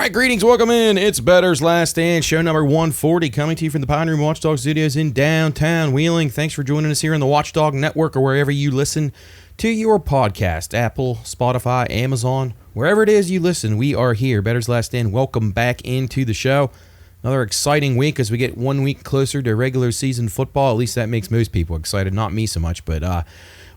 right, greetings, welcome in. It's Bettor's Last Stand, show number 140, coming to you from the Pine Room Watchdog Studios in downtown Wheeling. Thanks for joining us here on the Watchdog Network or wherever you listen to your podcast. Apple, Spotify, Amazon, wherever it is you listen, we are here. Bettor's Last Stand, welcome back into the show. Another exciting week as we get 1 week closer to regular season football. At least that makes most people excited, not me so much, but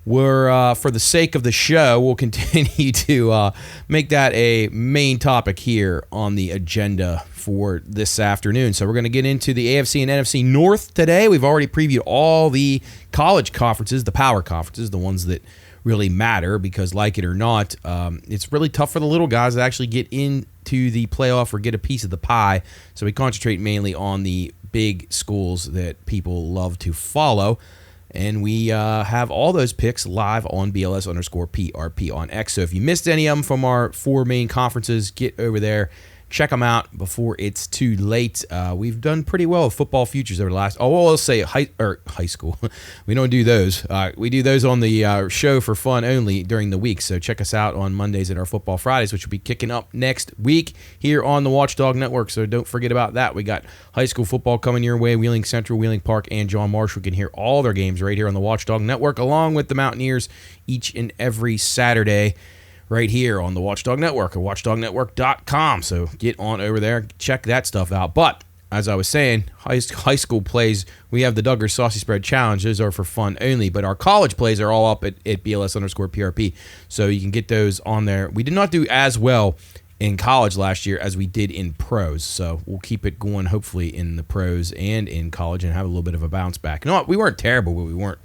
we're, for the sake of the show, we'll continue to make that a main topic here on the agenda for this afternoon. So we're going to get into the AFC and NFC North today. We've already previewed all the college conferences, the power conferences, the ones that really matter because, like it or not, it's really tough for the little guys to actually get into the playoff or get a piece of the pie. So we concentrate mainly on the big schools that people love to follow. And we have all those picks live on BLS_PRP on X. So if you missed any of them from our four main conferences, get over there. Check them out before it's too late. We've done pretty well with football futures over the last, let's say high school. We don't do those. We do those on the show for fun only during the week. So check us out on Mondays at our Football Fridays, which will be kicking up next week here on the Watchdog Network. So don't forget about that. We got high school football coming your way. Wheeling Central, Wheeling Park, and John Marshall can hear all their games right here on the Watchdog Network, along with the Mountaineers each and every Saturday right here on the Watchdog Network or watchdognetwork.com. So get on over there, check that stuff out. But as I was saying, high school plays, we have the Duggar Saucy Spread Challenge. Those are for fun only. But our college plays are all up at BLS_PRP. So you can get those on there. We did not do as well in college last year as we did in pros. So we'll keep it going, hopefully, in the pros and in college and have a little bit of a bounce back. No, we weren't terrible, but we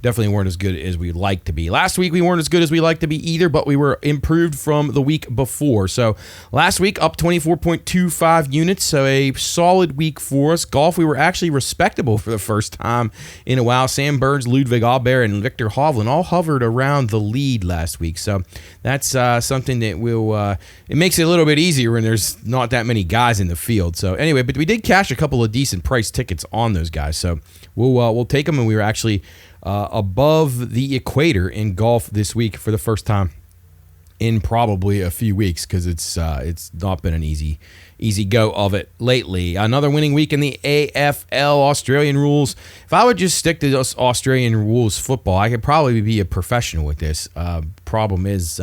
definitely weren't as good as we'd like to be. Last week, we weren't as good as we like to be either, but we were improved from the week before. So last week, up 24.25 units, so a solid week for us. Golf, we were actually respectable for the first time in a while. Sam Burns, Ludwig Albert, and Victor Hovland all hovered around the lead last week. So that's something that will it makes it a little bit easier when there's not that many guys in the field. So anyway, but we did cash a couple of decent price tickets on those guys. So we'll take them, and we were actually above the equator in golf this week for the first time in probably a few weeks because it's not been an easy go of it lately. Another winning week in the AFL Australian rules. If I would just stick to this Australian rules football, I could probably be a professional with this. Problem is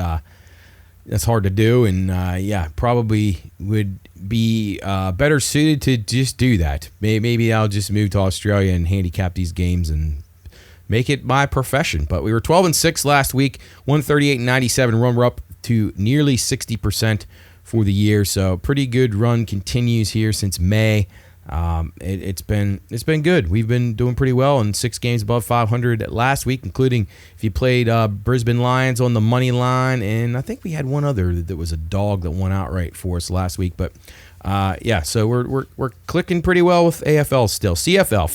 that's hard to do, and probably would be better suited to just do that. Maybe I'll just move to Australia and handicap these games and make it my profession. But we were 12-6 last week, 138.97 run. We're up to nearly 60% for the year. So pretty good run continues here since May. It's been good. We've been doing pretty well in 6 games above 500 last week, including if you played Brisbane Lions on the money line, and I think we had one other that was a dog that won outright for us last week. But so we're clicking pretty well with AFL still. CFL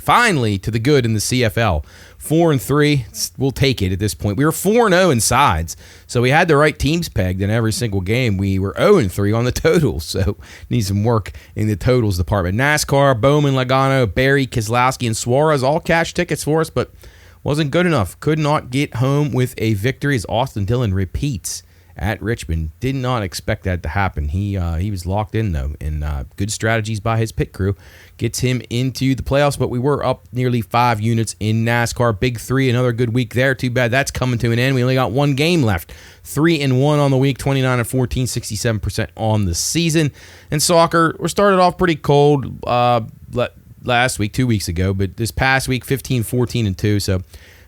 finally to the good in the CFL. 4-3, we'll take it at this point. We were 4-0 in sides, so we had the right teams pegged in every single game. We were 0-3 on the totals, so need some work in the totals department. NASCAR, Bowman, Logano, Barry, Keselowski, and Suarez all cash tickets for us, but wasn't good enough. Could not get home with a victory as Austin Dillon repeats at Richmond. Did not expect that to happen. He was locked in, though, and good strategies by his pit crew gets him into the playoffs, but we were up nearly 5 units in NASCAR. Big 3, another good week there. Too bad that's coming to an end. We only got one game left. 3-1 on the week, 29-14, 67% on the season. And soccer, we started off pretty cold last week, 2 weeks ago, but this past week, 15-14-2, so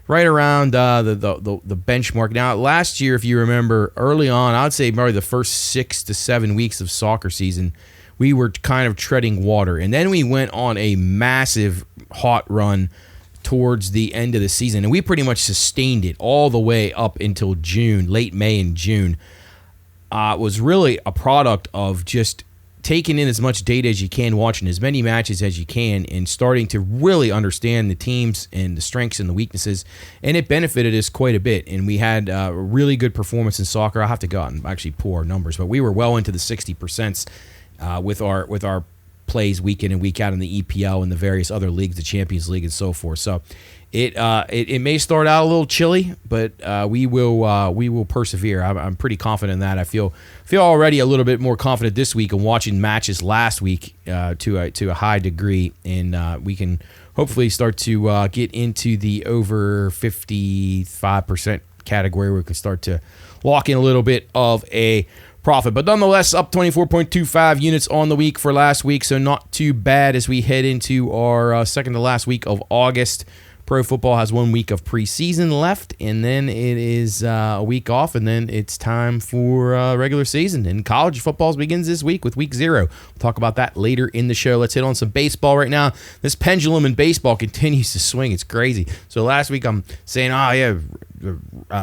right around the benchmark. Now, last year, if you remember, early on, I would say probably the first 6 to 7 weeks of soccer season, we were kind of treading water. And then we went on a massive hot run towards the end of the season, and we pretty much sustained it all the way up until June, late May and June. It was really a product of just taking in as much data as you can, watching as many matches as you can, and starting to really understand the teams and the strengths and the weaknesses. And it benefited us quite a bit. And we had a really good performance in soccer. I'll have to go out and actually pull our numbers, but we were well into the 60% with our plays week in and week out in the EPL and the various other leagues, the Champions League and so forth. So it may start out a little chilly, but we will persevere. I'm pretty confident in that. I feel already a little bit more confident this week in watching matches last week to a high degree, and we can hopefully start to get into the over 55% category where we can start to lock in a little bit of a profit. But nonetheless, up 24.25 units on the week for last week, so not too bad as we head into our second to last week of August. Pro football has 1 week of preseason left, and then it is a week off, and then it's time for regular season. And college football begins this week with week 0. We'll talk about that later in the show. Let's hit on some baseball right now. This pendulum in baseball continues to swing. It's crazy. So last week I'm saying, the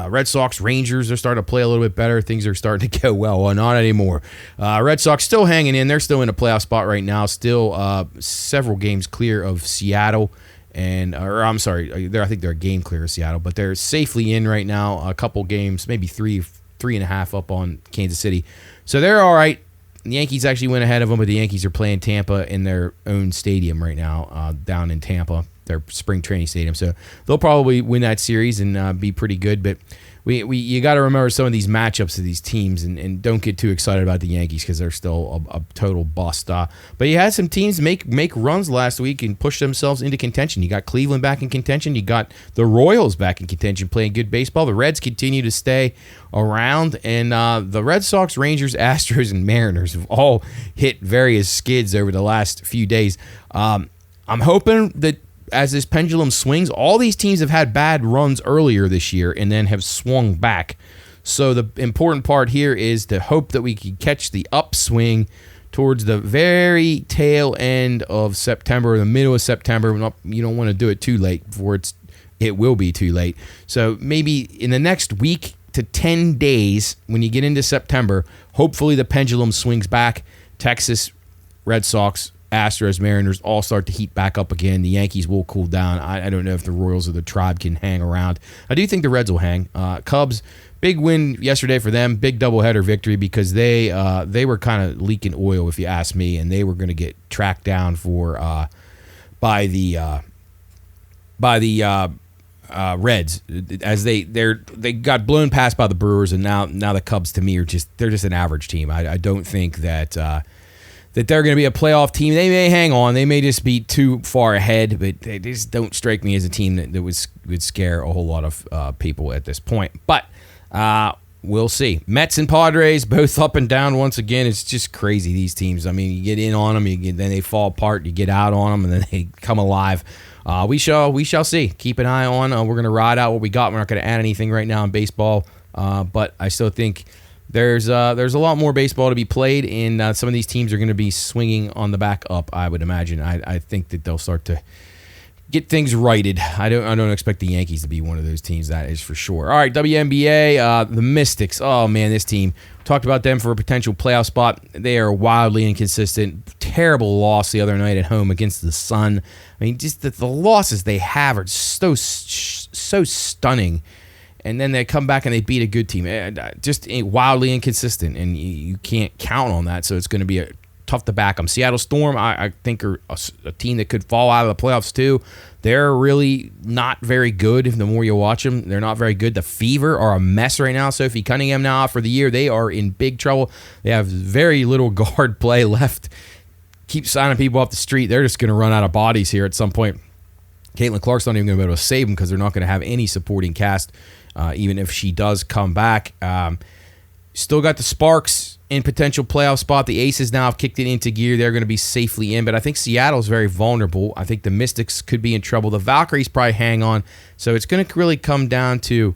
Red Sox, Rangers, they're starting to play a little bit better. Things are starting to go well. Well, not anymore. Red Sox still hanging in. They're still in a playoff spot right now. Still several games clear of Seattle. I think they're a game clear of Seattle, but they're safely in right now. A couple games, maybe three and a half up on Kansas City. So they're all right. The Yankees actually went ahead of them, but the Yankees are playing Tampa in their own stadium right now, down in Tampa, their spring training stadium. So they'll probably win that series and be pretty good. But you got to remember some of these matchups of these teams, and don't get too excited about the Yankees because they're still a total bust. But you had some teams make runs last week and push themselves into contention. You got Cleveland back in contention. You got the Royals back in contention playing good baseball. The Reds continue to stay around, and the Red Sox, Rangers, Astros, and Mariners have all hit various skids over the last few days. I'm hoping that as this pendulum swings, all these teams have had bad runs earlier this year and then have swung back. So the important part here is to hope that we can catch the upswing towards the very tail end of September, or the middle of September. You don't want to do it too late before it will be too late. So maybe in the next week to 10 days, when you get into September, hopefully the pendulum swings back. Texas, Red Sox, Astros, Mariners all start to heat back up again. The Yankees will cool down. I don't know if the Royals or the Tribe can hang around. I do think the Reds will hang. Cubs, big win yesterday for them. Big doubleheader victory because they were kind of leaking oil, if you ask me, and they were going to get tracked down by the Reds as they got blown past by the Brewers, and now the Cubs to me they're just an average team. I don't think that they're going to be a playoff team. They may hang on. They may just be too far ahead, but they just don't strike me as a team that would scare a whole lot of people at this point. But we'll see. Mets and Padres both up and down once again. It's just crazy, these teams. I mean, you get in on them, then they fall apart. You get out on them, and then they come alive. We shall see. Keep an eye on. We're going to ride out what we got. We're not going to add anything right now in baseball, but I still think there's a lot more baseball to be played, and some of these teams are going to be swinging on the back up, I would imagine. I think that they'll start to get things righted. I don't expect the Yankees to be one of those teams, that is for sure. All right, WNBA, the Mystics. Oh, man, this team. Talked about them for a potential playoff spot. They are wildly inconsistent. Terrible loss the other night at home against the Sun. I mean, just the losses they have are so stunning. And then they come back and they beat a good team. Just wildly inconsistent, and you can't count on that. So it's going to be tough to back them. Seattle Storm, I think, are a team that could fall out of the playoffs too. They're really not very good. The more you watch them, they're not very good. The Fever are a mess right now. Sophie Cunningham now out for the year. They are in big trouble. They have very little guard play left. Keep signing people off the street. They're just going to run out of bodies here at some point. Caitlin Clark's not even going to be able to save them because they're not going to have any supporting cast. Even if she does come back. Still got the Sparks in potential playoff spot. The Aces now have kicked it into gear. They're going to be safely in, but I think Seattle's very vulnerable. I think the Mystics could be in trouble. The Valkyries probably hang on. So it's going to really come down to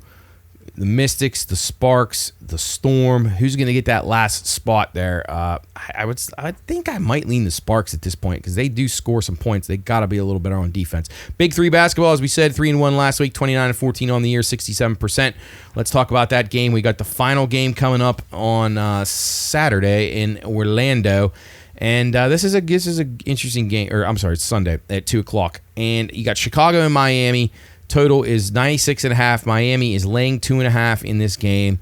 the Mystics, the Sparks, the Storm. Who's going to get that last spot there? I think I might lean the Sparks at this point because they do score some points. They got to be a little better on defense. Big Three basketball, as we said, 3-1 last week, 29-14 on the year, 67%. Let's talk about that game. We got the final game coming up on Saturday in Orlando. And this is an interesting game. Or I'm sorry, it's Sunday at 2:00. And you got Chicago and Miami. Total is 96.5. Miami is laying 2.5 in this game.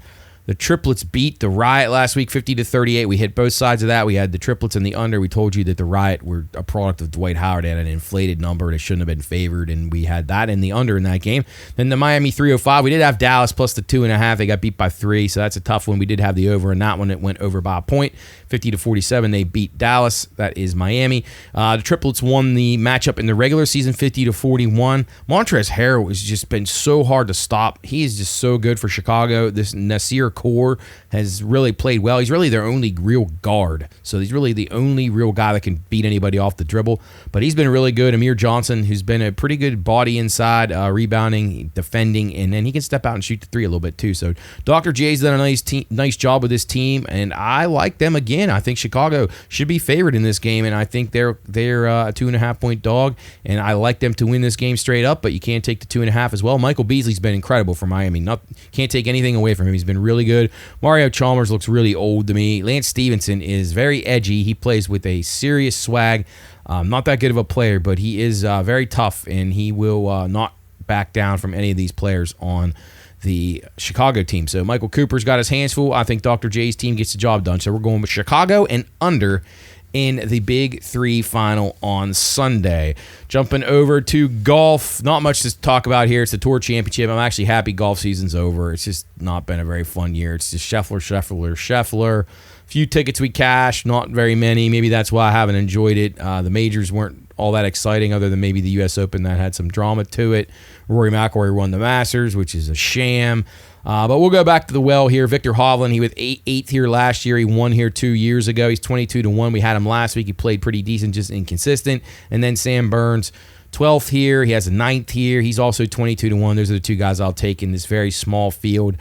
The triplets beat the Riot last week 50-38. We hit both sides of that. We had the triplets and the under. We told you that the Riot were a product of Dwight Howard at an inflated number. It shouldn't have been favored, and we had that in the under in that game. Then the Miami 305. We did have Dallas plus the 2.5. They got beat by 3, so that's a tough one. We did have the over in that one. It went over by a point. 50-47. They beat Dallas. That is Miami. The triplets won the matchup in the regular season 50-41. Montrezl Harrell has just been so hard to stop. He is just so good for Chicago. This Nasir Core has really played well. He's really their only real guard. So he's really the only real guy that can beat anybody off the dribble. But he's been really good. Amir Johnson, who's been a pretty good body inside, rebounding, defending, and then he can step out and shoot the 3 a little bit too. So Dr. J's done a nice job with this team, and I like them again. I think Chicago should be favored in this game, and I think they're a 2.5-point dog, and I like them to win this game straight up, but you can't take the 2.5 as well. Michael Beasley's been incredible for Miami. Can't take anything away from him. He's been really good. Mario Chalmers looks really old to me. Lance Stevenson is very edgy. He plays with a serious swag. Not that good of a player, but he is very tough, and he will not back down from any of these players on the Chicago team. So Michael Cooper's got his hands full. I think Dr. J's team gets the job done. So we're going with Chicago and under in the Big 3 final on Sunday. Jumping over to golf. Not much to talk about here. It's the Tour Championship. I'm actually happy golf season's over. It's just not been a very fun year. It's just Scheffler. Few tickets we cashed, not very many. Maybe that's why I haven't enjoyed it. The majors weren't all that exciting other than maybe the U.S. Open that had some drama to it. Rory McIlroy won the Masters, which is a sham. But we'll go back to the well here. Victor Hovland, he was 8th here last year. He won here 2 years ago. He's 22-1. We had him last week. He played pretty decent, just inconsistent. And then Sam Burns, 12th here. He has a 9th here. He's also 22-1. Those are the 2 guys I'll take in this very small field.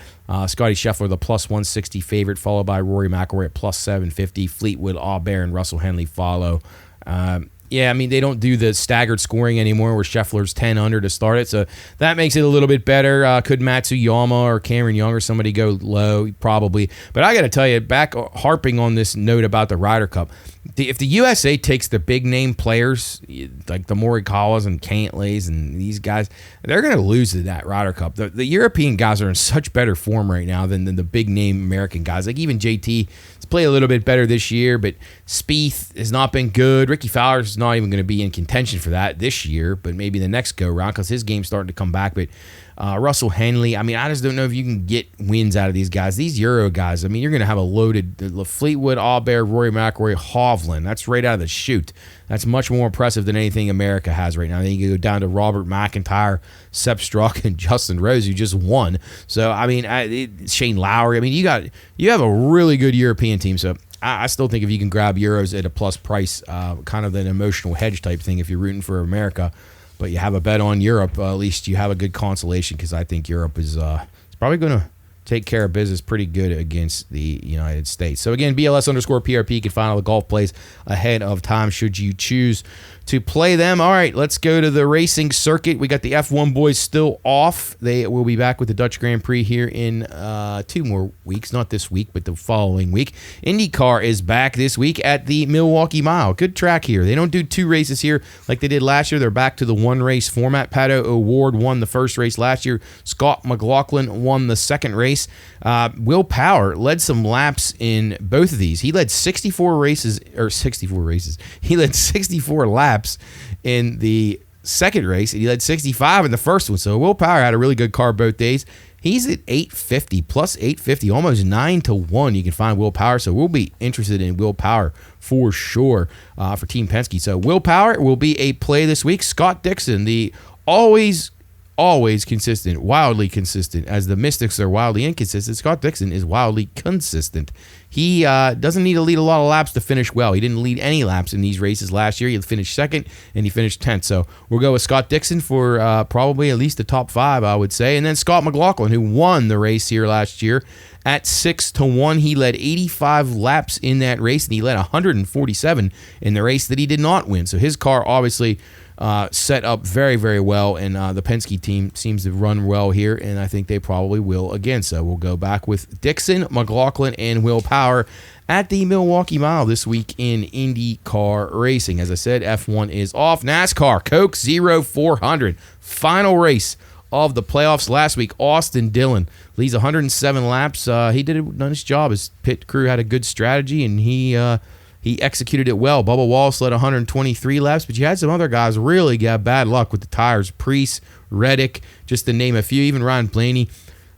Scotty Scheffler, the plus 160 favorite, followed by Rory McIlroy at plus 750. Fleetwood, Aubert, and Russell Henley follow. Yeah, I mean, they don't do the staggered scoring anymore where Scheffler's 10 under to start it, so that makes it a little bit better. Could Matsuyama or Cameron Young or somebody go low? Probably. But I got to tell you, back harping on this note about the Ryder Cup, if the USA takes the big-name players, like the Morikawas and Cantlays and these guys, they're going to lose to that Ryder Cup. The European guys are in such better form right now than the big-name American guys. Like even JT has played a little bit better this year, but Spieth has not been good. Ricky Fowler's not even going to be in contention for that this year, but maybe the next go-round because his game's starting to come back. But Russell Henley, I mean, I just don't know if you can get wins out of these guys. These Euro guys, I mean, you're going to have a loaded Fleetwood, Aubert, Rory McIlroy, Hovland. That's right out of the chute. That's much more impressive than anything America has right now. Then you go down to Robert McIntyre, Sepp Struck, and Justin Rose, who just won. So, I mean, Shane Lowry. I mean, you have a really good European team. So, I still think if you can grab Euros at a plus price, kind of an emotional hedge type thing if you're rooting for America, but you have a bet on Europe, at least you have a good consolation because I think Europe is probably going to take care of business pretty good against the United States. So again, BLS_PRP, you can find all the golf plays ahead of time should you choose to play them. All right, let's go to the racing circuit. We got the F1 boys still off. They will be back with the Dutch Grand Prix here in 2 more weeks. Not this week, but the following week. IndyCar is back this week at the Milwaukee Mile. Good track here. They don't do 2 races here like they did last year. They're back to the 1-race format. Pato O'Ward won the first race last year. Scott McLaughlin won the second race. Will Power led some laps in both of these. He led 64 races. He led 64 laps in the second race, and he led 65 in the first one. So Will Power had a really good car both days. He's at 850, plus 850, almost 9-1. You can find Will Power, so we'll be interested in Will Power for sure for Team Penske. So Will Power will be a play this week. Scott Dixon, the always consistent, wildly consistent, as the Mystics are wildly inconsistent. Scott Dixon is wildly consistent. He doesn't need to lead a lot of laps to finish well. He didn't lead any laps in these races last year. He finished second, and he finished 10th. So we'll go with Scott Dixon for probably at least the top 5, I would say. And then Scott McLaughlin, who won the race here last year at 6-1. He led 85 laps in that race, and he led 147 in the race that he did not win. So his car obviously set up very, very well, and the Penske team seems to run well here, and I think they probably will again. So we'll go back with Dixon, McLaughlin, and Will Power at the Milwaukee Mile this week in IndyCar racing. As I said, F1 is off. NASCAR, Coke 0400, final race of the playoffs last week, Austin Dillon leads 107 laps. He did a nice job. His pit crew had a good strategy, and he executed it well. Bubba Wallace led 123 laps, but you had some other guys really got bad luck with the tires. Preece, Reddick, just to name a few. Even Ryan Blaney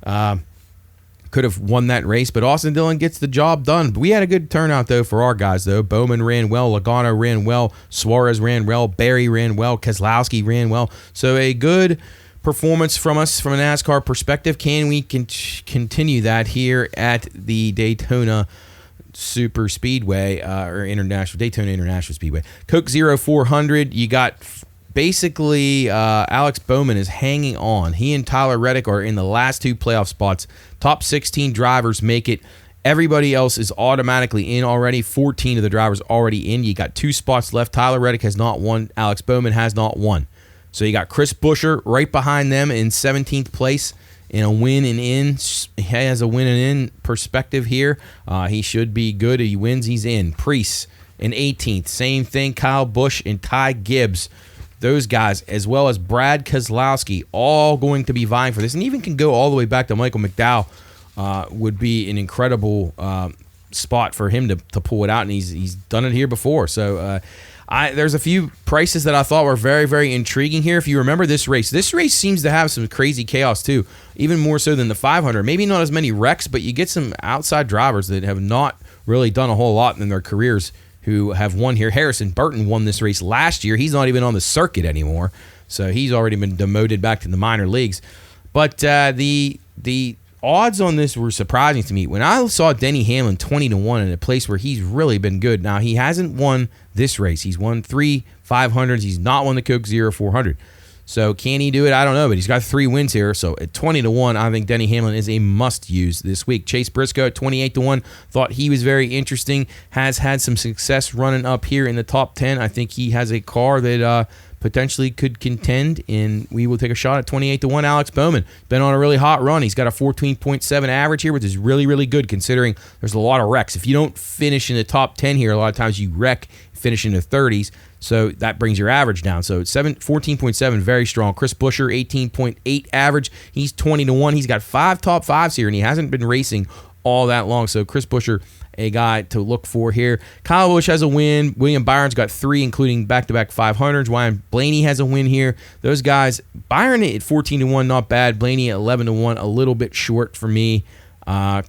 could have won that race, but Austin Dillon gets the job done. We had a good turnout, though, for our guys, though. Bowman ran well. Logano ran well. Suarez ran well. Barry ran well. Keselowski ran well. So a good performance from us from a NASCAR perspective. Can we continue that here at the Daytona Super Speedway or Daytona International Speedway? Coke 0400, you got basically Alex Bowman is hanging on. He and Tyler Reddick are in the last two playoff spots. Top 16 drivers make it. Everybody else is automatically in already. 14 of the drivers already in. You got 2 spots left. Tyler Reddick has not won. Alex Bowman has not won. So you got Chris Buescher right behind them in 17th place in a win and in. He has a win and in perspective here. He should be good. He wins, he's in. Preece in 18th. Same thing. Kyle Busch and Ty Gibbs. Those guys, as well as Brad Keselowski, all going to be vying for this. And even can go all the way back to Michael McDowell. Would be an incredible spot for him to pull it out. And he's done it here before. So there's a few prices that I thought were very, very intriguing here. If you remember this race seems to have some crazy chaos too, even more so than the 500. Maybe not as many wrecks, but you get some outside drivers that have not really done a whole lot in their careers who have won here. Harrison Burton won this race last year. He's not even on the circuit anymore, so he's already been demoted back to the minor leagues. But the odds on this were surprising to me. When I saw Denny Hamlin 20-1 in a place where he's really been good. Now, he hasn't won this race. He's won 3 500s. He's not won the Coke 0400. So can he do it? I don't know, but he's got 3 wins here. So at 20-1, I think Denny Hamlin is a must-use this week. Chase Briscoe at 28-1, thought he was very interesting. Has had some success running up here in the top 10. I think he has a car that potentially could contend, and we will take a shot at 28-1. Alex Bowman, been on a really hot run. He's got a 14.7 average here, which is really, really good considering there's a lot of wrecks. If you don't finish in the top 10 here, a lot of times you wreck, finish in the 30s, so that brings your average down. So 14.7, very strong. Chris Buescher, 18.8 average. He's 20-1. He's got 5 top 5s here, and he hasn't been racing all that long. So Chris Buescher, a guy to look for here. Kyle Busch has a win. William Byron's got 3, including back-to-back 500s. Ryan Blaney has a win here. Those guys, Byron at 14-1, not bad. Blaney at 11-1, a little bit short for me.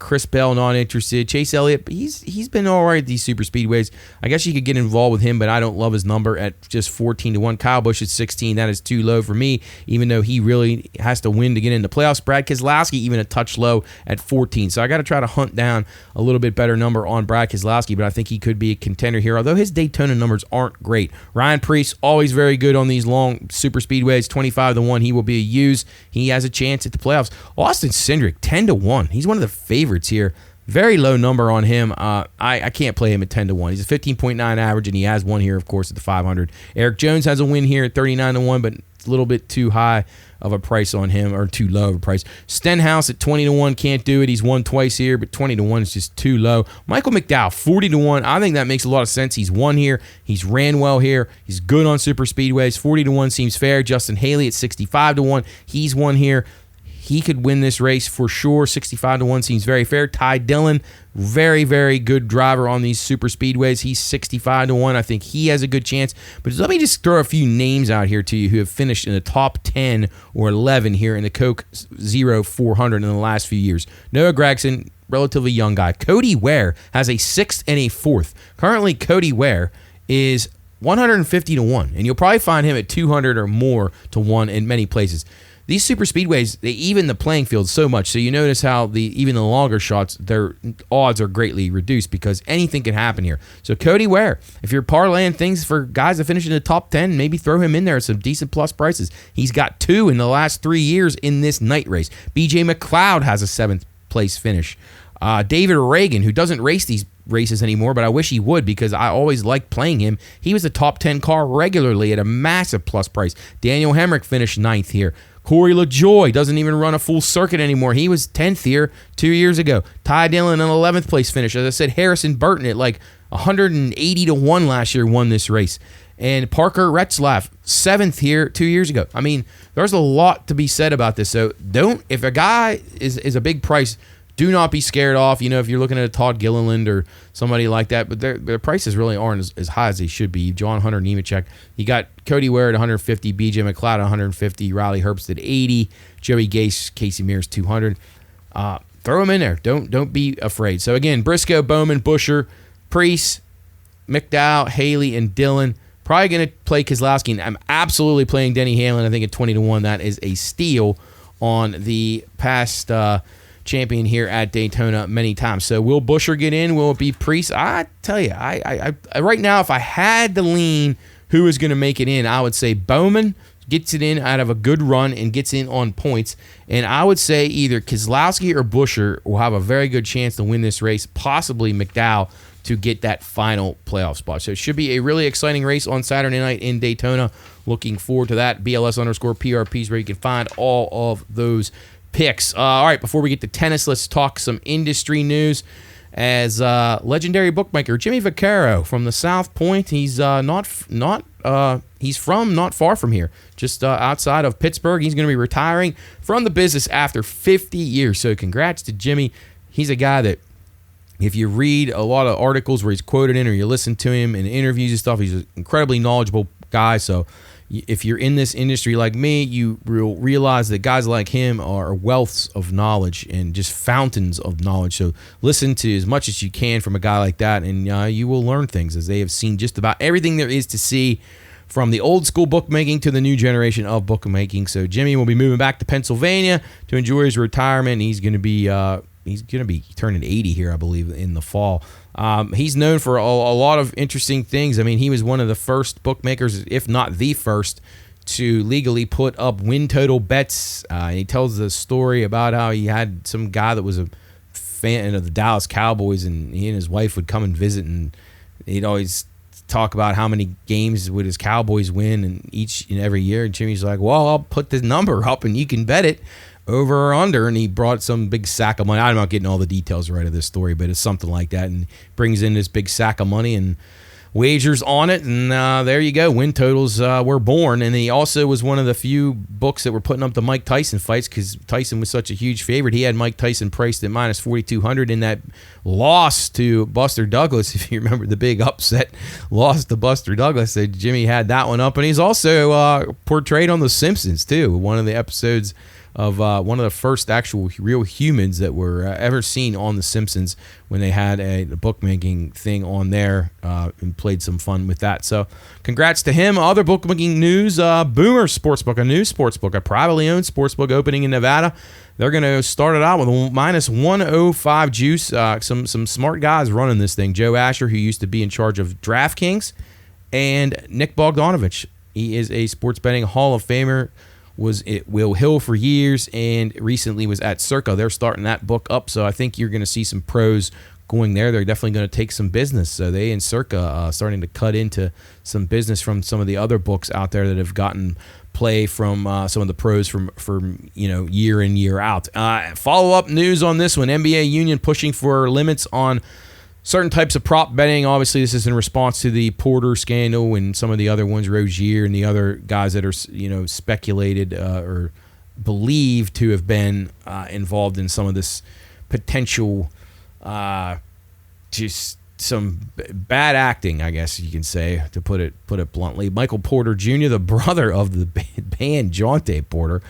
Chris Bell, not interested. Chase Elliott, he's been all right at these super speedways. I guess you could get involved with him, but I don't love his number at just 14-1. Kyle Busch at 16. That is too low for me, even though he really has to win to get into playoffs. Brad Keselowski even a touch low at 14. So I got to try to hunt down a little bit better number on Brad Keselowski, but I think he could be a contender here, although his Daytona numbers aren't great. Ryan Preece, always very good on these long super speedways. 25-1. He will be a use. He has a chance at the playoffs. Austin Cindric, 10-1. He's one of the favorites here. Very low number on him. I can't play him at 10-1. He's a 15.9 average, and he has one here, of course, at the 500. Eric Jones has a win here at 39-1, but it's a little bit too high of a price on him, or too low of a price. Stenhouse at 20-1, can't do it. He's won twice here, but 20-1 is just too low. Michael McDowell, 40-1. I think that makes a lot of sense. He's won here. He's ran well here. He's good on super speedways. 40-1 seems fair. Justin Haley at 65-1. He's won here. He could win this race for sure. 65-1 seems very fair. Ty Dillon, very, very good driver on these super speedways. He's 65-1. I think he has a good chance. But let me just throw a few names out here to you who have finished in the top 10 or 11 here in the Coke 0400 in the last few years. Noah Gragson, relatively young guy. Cody Ware has a 6th and a 4th. Currently, Cody Ware is 150-1, and you'll probably find him at 200 or more to 1 in many places. These super speedways, they even the playing field so much, so you notice how even the longer shots, their odds are greatly reduced because anything can happen here. So Cody Ware, if you're parlaying things for guys that finish in the top 10, maybe throw him in there at some decent plus prices. He's got 2 in the last 3 years in this night race. BJ McLeod has a 7th place finish. David Reagan, who doesn't race these races anymore, but I wish he would because I always liked playing him. He was a top 10 car regularly at a massive plus price. Daniel Hemrick finished 9th here. Corey LaJoie doesn't even run a full circuit anymore. He was 10th here 2 years ago. Ty Dillon, an 11th place finish. As I said, Harrison Burton at like 180-1 last year won this race. And Parker Retzlaff, 7th here 2 years ago. I mean, there's a lot to be said about this. So if a guy is a big price, do not be scared off. If you're looking at a Todd Gilliland or somebody like that, but their prices really aren't as high as they should be. John Hunter Nemechek, you got Cody Ware at 150, BJ McLeod at 150, Riley Herbst at 80, Joey Gase, Casey Mears 200. Throw them in there. Don't be afraid. So again, Briscoe, Bowman, Busher, Priest, McDowell, Haley, and Dillon. Probably going to play Keselowski. I'm absolutely playing Denny Hamlin. I think at 20-1, that is a steal on the past champion here at Daytona many times. So will Busher get in? Will it be Priest? I tell you, I right now, if I had to lean who is going to make it in, I would say Bowman gets it in out of a good run and gets in on points. And I would say either Keselowski or Busher will have a very good chance to win this race, possibly McDowell to get that final playoff spot. So it should be a really exciting race on Saturday night in Daytona. Looking forward to that. BLS_PRPs where you can find all of those picks. All right, before we get to tennis, let's talk some industry news. As legendary bookmaker Jimmy Vaccaro from the South Point, he's he's from not far from here, just outside of Pittsburgh. He's going to be retiring from the business after 50 years. So congrats to Jimmy. He's a guy that, if you read a lot of articles where he's quoted in or you listen to him in interviews and stuff, he's an incredibly knowledgeable guy. So if you're in this industry like me, you will realize that guys like him are wealths of knowledge and just fountains of knowledge. So listen to as much as you can from a guy like that, and you will learn things, as they have seen just about everything there is to see from the old school bookmaking to the new generation of bookmaking. So Jimmy will be moving back to Pennsylvania to enjoy his retirement. He's going to be turning 80 here, I believe, in the fall. He's known for a lot of interesting things. I mean, he was one of the first bookmakers, if not the first, to legally put up win total bets. He tells the story about how he had some guy that was a fan of the Dallas Cowboys, and he and his wife would come and visit, and he'd always talk about how many games would his Cowboys win and each and every year. And Jimmy's like, well, I'll put the number up and you can bet it over or under, and he brought some big sack of money. I'm not getting all the details right of this story, but it's something like that, and brings in this big sack of money and wagers on it, and there you go. Win totals were born. And he also was one of the few books that were putting up the Mike Tyson fights, because Tyson was such a huge favorite. He had Mike Tyson priced at minus 4,200 in that loss to Buster Douglas. If you remember the big upset loss to Buster Douglas, so Jimmy had that one up. And he's also portrayed on The Simpsons too, one of the episodes of one of the first actual real humans that were ever seen on The Simpsons, when they had a bookmaking thing on there and played some fun with that. So congrats to him. Other bookmaking news, Boomer Sportsbook, a new sportsbook, a privately owned sportsbook opening in Nevada. They're going to start it out with minus 105 juice. Some smart guys running this thing. Joe Asher, who used to be in charge of DraftKings, and Nick Bogdanovich. He is a sports betting Hall of Famer. Was at Will Hill for years and recently was at Circa. They're starting that book up, so I think you're going to see some pros going there. They're definitely going to take some business. So they and Circa starting to cut into some business from some of the other books out there that have gotten play from some of the pros from year in, year out. Follow-up news on this one. NBA union pushing for limits on certain types of prop betting. Obviously, this is in response to the Porter scandal and some of the other ones, Rozier and the other guys that are, speculated or believed to have been involved in some of this potential, just some bad acting, I guess you can say, to put it bluntly. Michael Porter Jr., the brother of the band Jonte Porter,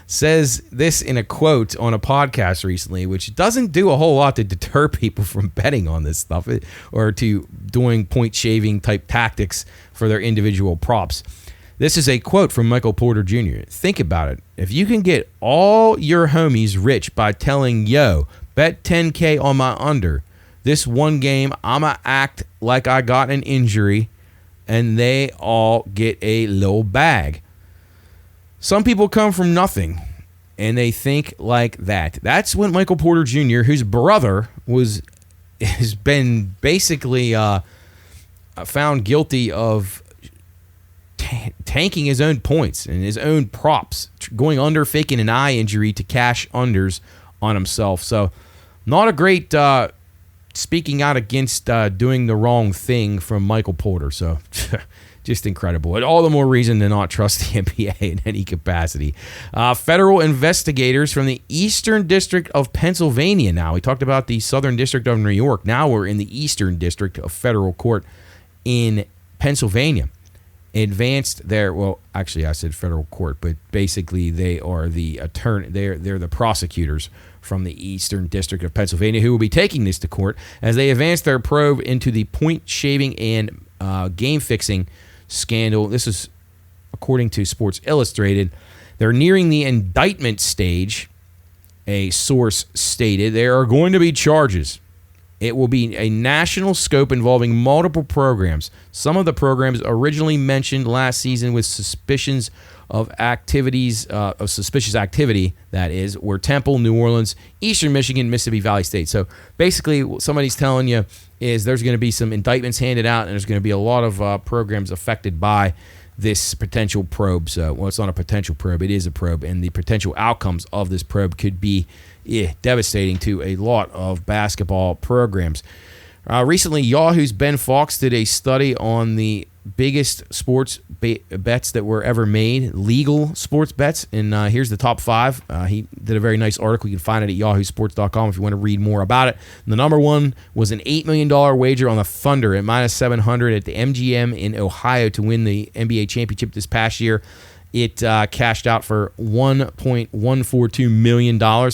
says this in a quote on a podcast recently, which doesn't do a whole lot to deter people from betting on this stuff or to doing point shaving type tactics for their individual props. This is a quote from Michael Porter Jr. Think about it. If you can get all your homies rich by telling, yo, bet 10K on my under, this one game I'ma act like I got an injury, and they all get a little bag. Some people come from nothing, and they think like that. That's what Michael Porter Jr., whose brother has been basically found guilty of tanking his own points and his own props, going under, faking an eye injury to cash unders on himself. So not a great speaking out against doing the wrong thing from Michael Porter. So Just incredible. And all the more reason to not trust the NBA in any capacity. Federal investigators from the Eastern District of Pennsylvania now. We talked about the Southern District of New York. Now we're in the Eastern District of Federal Court in Pennsylvania. Advanced their, well, actually I said federal court, but basically they are the attorney. They're the prosecutors from the Eastern District of Pennsylvania who will be taking this to court as they advance their probe into the point shaving and game fixing scandal. This is according to Sports Illustrated. They're nearing the indictment stage, a source stated. There are going to be charges. It will be a national scope involving multiple programs. Some of the programs originally mentioned last season with suspicions of activities, of suspicious activity, that is, were Temple, New Orleans, Eastern Michigan, Mississippi Valley State. So basically what somebody's telling you is there's going to be some indictments handed out and there's going to be a lot of programs affected by this potential probe. So, well, it's not a potential probe, it is a probe, and the potential outcomes of this probe could be devastating to a lot of basketball programs. Recently, Yahoo's Ben Fawkes did a study on the biggest sports bets that were ever made, legal sports bets, and here's the top 5. He did a very nice article. You can find it at yahoosports.com if you want to read more about it. And the number one was an $8 million wager on the Thunder at minus 700 at the MGM in Ohio to win the NBA championship this past year. It cashed out for $1.142 million.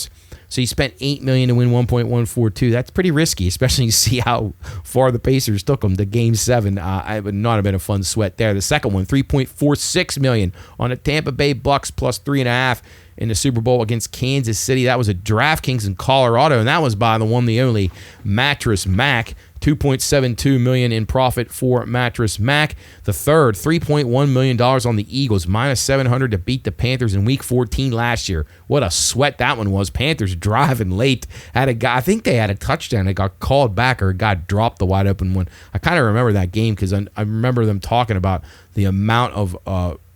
So you spent $8 million to win $1.142. That's pretty risky, especially you see how far the Pacers took them to Game 7. It would not have been a fun sweat there. The second one, $3.46 million on a Tampa Bay Bucks plus 3.5 in the Super Bowl against Kansas City. That was a DraftKings in Colorado, and that was by the one, the only Mattress Mac. $2.72 million in profit for Mattress Mac. The third, $3.1 million on the Eagles, minus 700 to beat the Panthers in Week 14 last year. What a sweat that one was. Panthers driving late. Had a guy, I think they had a touchdown that got called back, or a guy dropped the wide open one. I kind of remember that game because I remember them talking about the amount of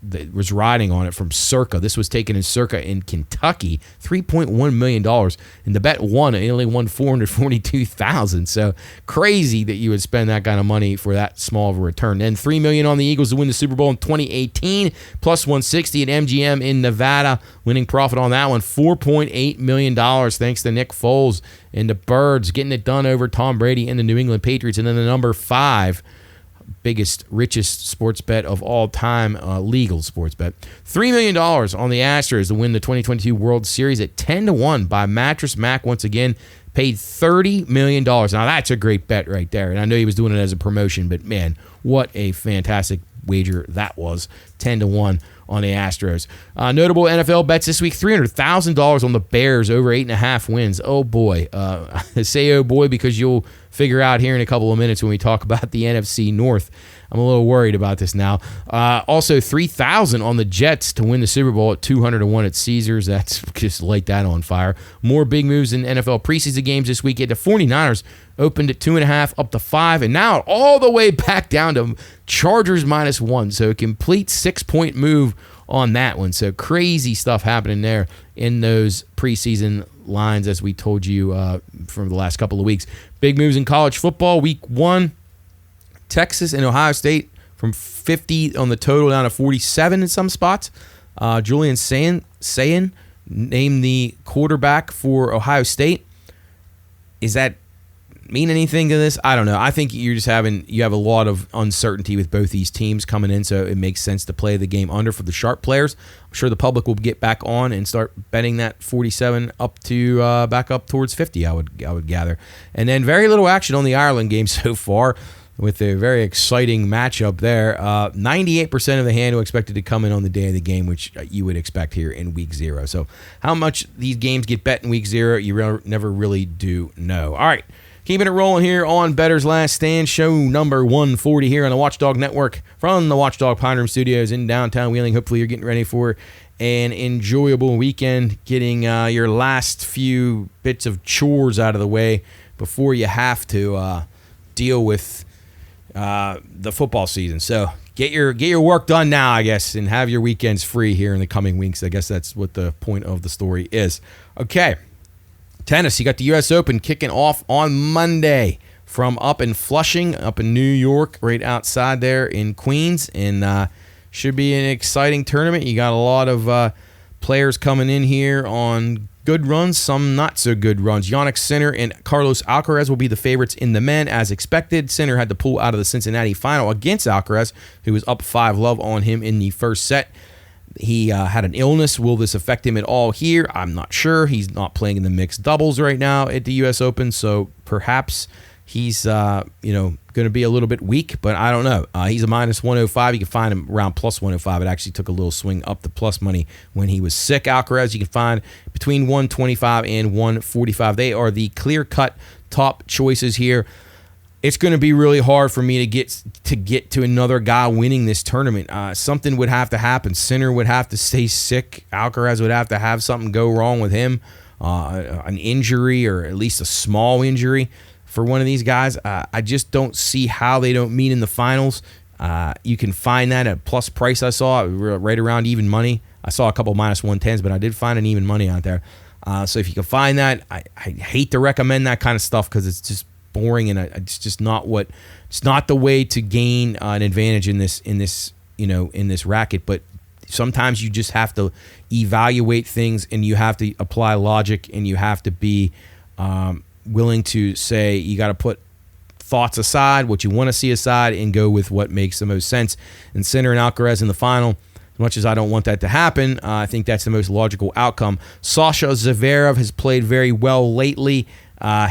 that was riding on it from Circa. This was taken in Circa in Kentucky, $3.1 million, and the bet won. It only won $442,000. So crazy that you would spend that kind of money for that small of a return. Then $3 million on the Eagles to win the Super Bowl in 2018, plus 160 at MGM in Nevada. Winning profit on that one, $4.8 million, thanks to Nick Foles and the Birds getting it done over Tom Brady and the New England Patriots. And then the number 5 biggest, richest sports bet of all time, legal sports bet. $3 million on the Astros to win the 2022 World Series at 10-1 by Mattress Mac once again. Paid $30 million. Now, that's a great bet right there. And I know he was doing it as a promotion, but man, what a fantastic wager that was. 10-1 on the Astros. Notable NFL bets this week, $300,000 on the Bears over 8.5 wins. Oh boy. I say oh boy because you'll figure out here in a couple of minutes when we talk about the NFC North. I'm a little worried about this now. Also, $3,000 on the Jets to win the Super Bowl at 200-1 at Caesars. That's just light that on fire. More big moves in NFL preseason games this week. The 49ers opened at 2.5 up to 5, and now all the way back down to Chargers minus 1. So a complete 6-point move on that one. So crazy stuff happening there in those preseason lines, as we told you from the last couple of weeks. Big moves in college football. Week 1, Texas and Ohio State from 50 on the total down to 47 in some spots. Julian Sayin named the quarterback for Ohio State. Is that mean anything to this? I don't know. I think you have a lot of uncertainty with both these teams coming in, so it makes sense to play the game under for the sharp players. I'm sure the public will get back on and start betting that 47 up to back up towards 50. I would gather. And then very little action on the Ireland game so far, with a very exciting matchup there. 98% of the handle expected to come in on the day of the game, which you would expect here in Week 0. So how much these games get bet in Week 0, you never really do know. All right, keeping it rolling here on Bettor's Last Stand, show number 140 here on the Watchdog Network from the Watchdog Pine Room Studios in downtown Wheeling. Hopefully you're getting ready for an enjoyable weekend, getting your last few bits of chores out of the way before you have to deal with the football season. So get your work done now, I guess, and have your weekends free here in the coming weeks. I guess that's what the point of the story is. Okay, tennis. You got the U.S. Open kicking off on Monday. from up in Flushing, up in New York, right outside there in Queens. And should be an exciting tournament. You got a lot of players coming in here on good runs, some not so good runs. Yannick Sinner and Carlos Alcaraz will be the favorites in the men, as expected. Sinner had to pull out of the Cincinnati final against Alcaraz, who was up 5-love on him in the first set. He had an illness. Will this affect him at all here? I'm not sure. He's not playing in the mixed doubles right now at the U.S. Open, so perhaps he's going to be a little bit weak, but I don't know. He's a minus 105. You can find him around plus 105. It actually took a little swing up the plus money when he was sick. Alcaraz, you can find between 125 and 145. They are the clear-cut top choices here. It's going to be really hard for me to get to another guy winning this tournament. Something would have to happen. Sinner would have to stay sick. Alcaraz would have to have something go wrong with him, an injury or at least a small injury for one of these guys. I just don't see how they don't meet in the finals. You can find that at plus price. I saw right around even money. I saw a couple minus 110s, but I did find an even money out there. So if you can find that, I hate to recommend that kind of stuff because it's just boring and it's just not it's not the way to gain an advantage in this racket. But sometimes you just have to evaluate things and you have to apply logic and you have to be willing to say you got to put thoughts aside, what you want to see aside, and go with what makes the most sense. And Sinner and Alcaraz in the final, as much as I don't want that to happen, I think that's the most logical outcome. Sasha Zverev has played very well lately.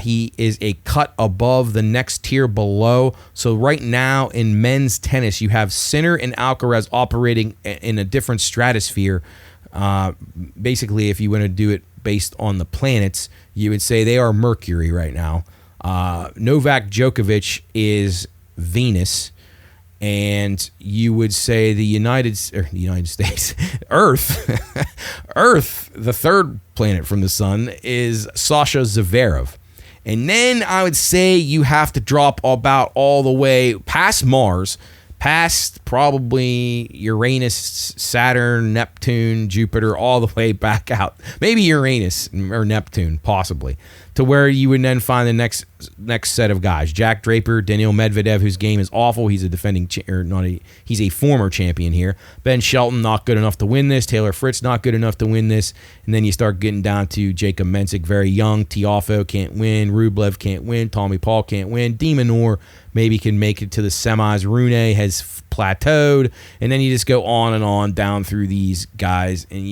He is a cut above the next tier below. So right now in men's tennis, you have Sinner and Alcaraz operating in a different stratosphere. Basically, if you want to do it based on the planets, you would say they are Mercury right now. Novak Djokovic is Venus, and you would say the United States, Earth, the third planet from the sun, is Sasha Zverev. And then I would say you have to drop about all the way past Mars, past probably Uranus, Saturn, Neptune, Jupiter, all the way back out. Maybe Uranus or Neptune, possibly, to where you would then find the next set of guys. Jack Draper, Daniil Medvedev, whose game is awful. He's he's a former champion here. Ben Shelton, not good enough to win this. Taylor Fritz, not good enough to win this. And then you start getting down to Jacob Mensik, very young. Tiafoe can't win. Rublev can't win. Tommy Paul can't win. De Minaur maybe can make it to the semis. Rune has plateaued. And then you just go on and on down through these guys, and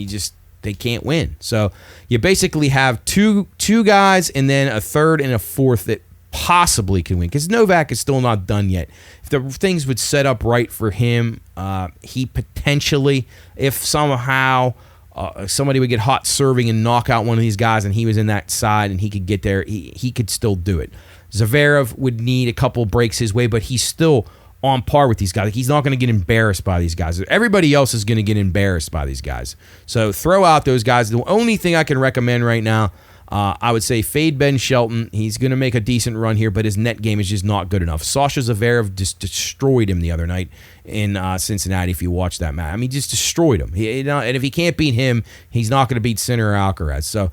they can't win. So you basically have two guys and then a third and a fourth that possibly can win, because Novak is still not done yet. If the things would set up right for him, he potentially, if somehow somebody would get hot serving and knock out one of these guys and he was in that side and he could get there, he could still do it. Zverev would need a couple breaks his way, but he's still on par with these guys. He's not going to get embarrassed by these guys. Everybody else is going to get embarrassed by these guys. So throw out those guys. The only thing I can recommend right now, I would say fade Ben Shelton. He's going to make a decent run here, but his net game is just not good enough. Sasha Zverev just destroyed him the other night in Cincinnati, if you watch that match. I mean, just destroyed him. And if he can't beat him, he's not going to beat Sinner or Alcaraz. So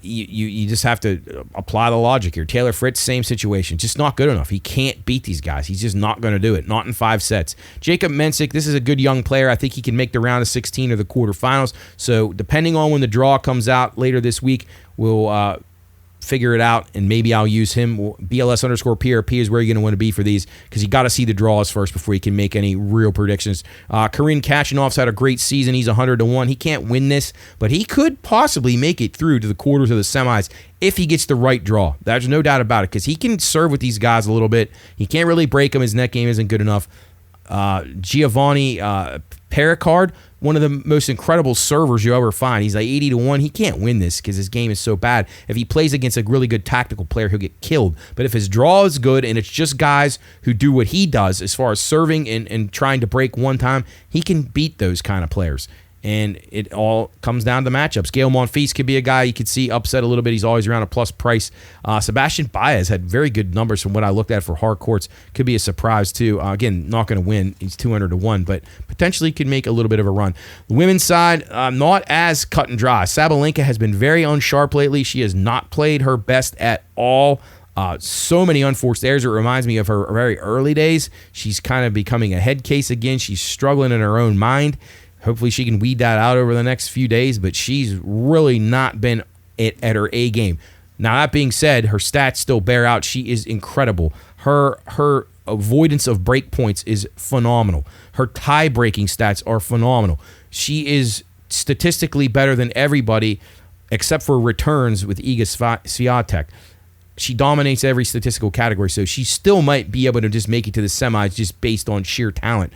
you just have to apply the logic here. Taylor Fritz, same situation. Just not good enough. He can't beat these guys. He's just not going to do it. Not in 5 sets. Jacob Mensik, this is a good young player. I think he can make the round of 16 or the quarterfinals. So depending on when the draw comes out later this week, we'll figure it out, and maybe I'll use him. BLS_PRP is where you're going to want to be for these, because you got to see the draws first before you can make any real predictions. Karin Kachanov's had a great season. He's 100-1. He can't win this, but he could possibly make it through to the quarters or the semis if he gets the right draw. There's no doubt about it, because he can serve with these guys a little bit. He can't really break them. His net game isn't good enough. Giovanni Pericard, one of the most incredible servers you ever find. He's like 80-1. He can't win this because his game is so bad. If he plays against a really good tactical player, he'll get killed. But if his draw is good and it's just guys who do what he does as far as serving and trying to break one time, he can beat those kind of players. And it all comes down to matchups. Gael Monfils could be a guy you could see upset a little bit. He's always around a plus price. Sebastian Baez had very good numbers from what I looked at for hard courts. Could be a surprise, too. Again, not going to win. He's 200-1, but potentially could make a little bit of a run. The women's side, not as cut and dry. Sabalenka has been very unsharp lately. She has not played her best at all. So many unforced errors. It reminds me of her very early days. She's kind of becoming a head case again. She's struggling in her own mind. Hopefully she can weed that out over the next few days, but she's really not been at her A game. Now, that being said, her stats still bear out. She is incredible. Her avoidance of break points is phenomenal. Her tie-breaking stats are phenomenal. She is statistically better than everybody except for returns with Iga Swiatek. She dominates every statistical category, so she still might be able to just make it to the semis just based on sheer talent,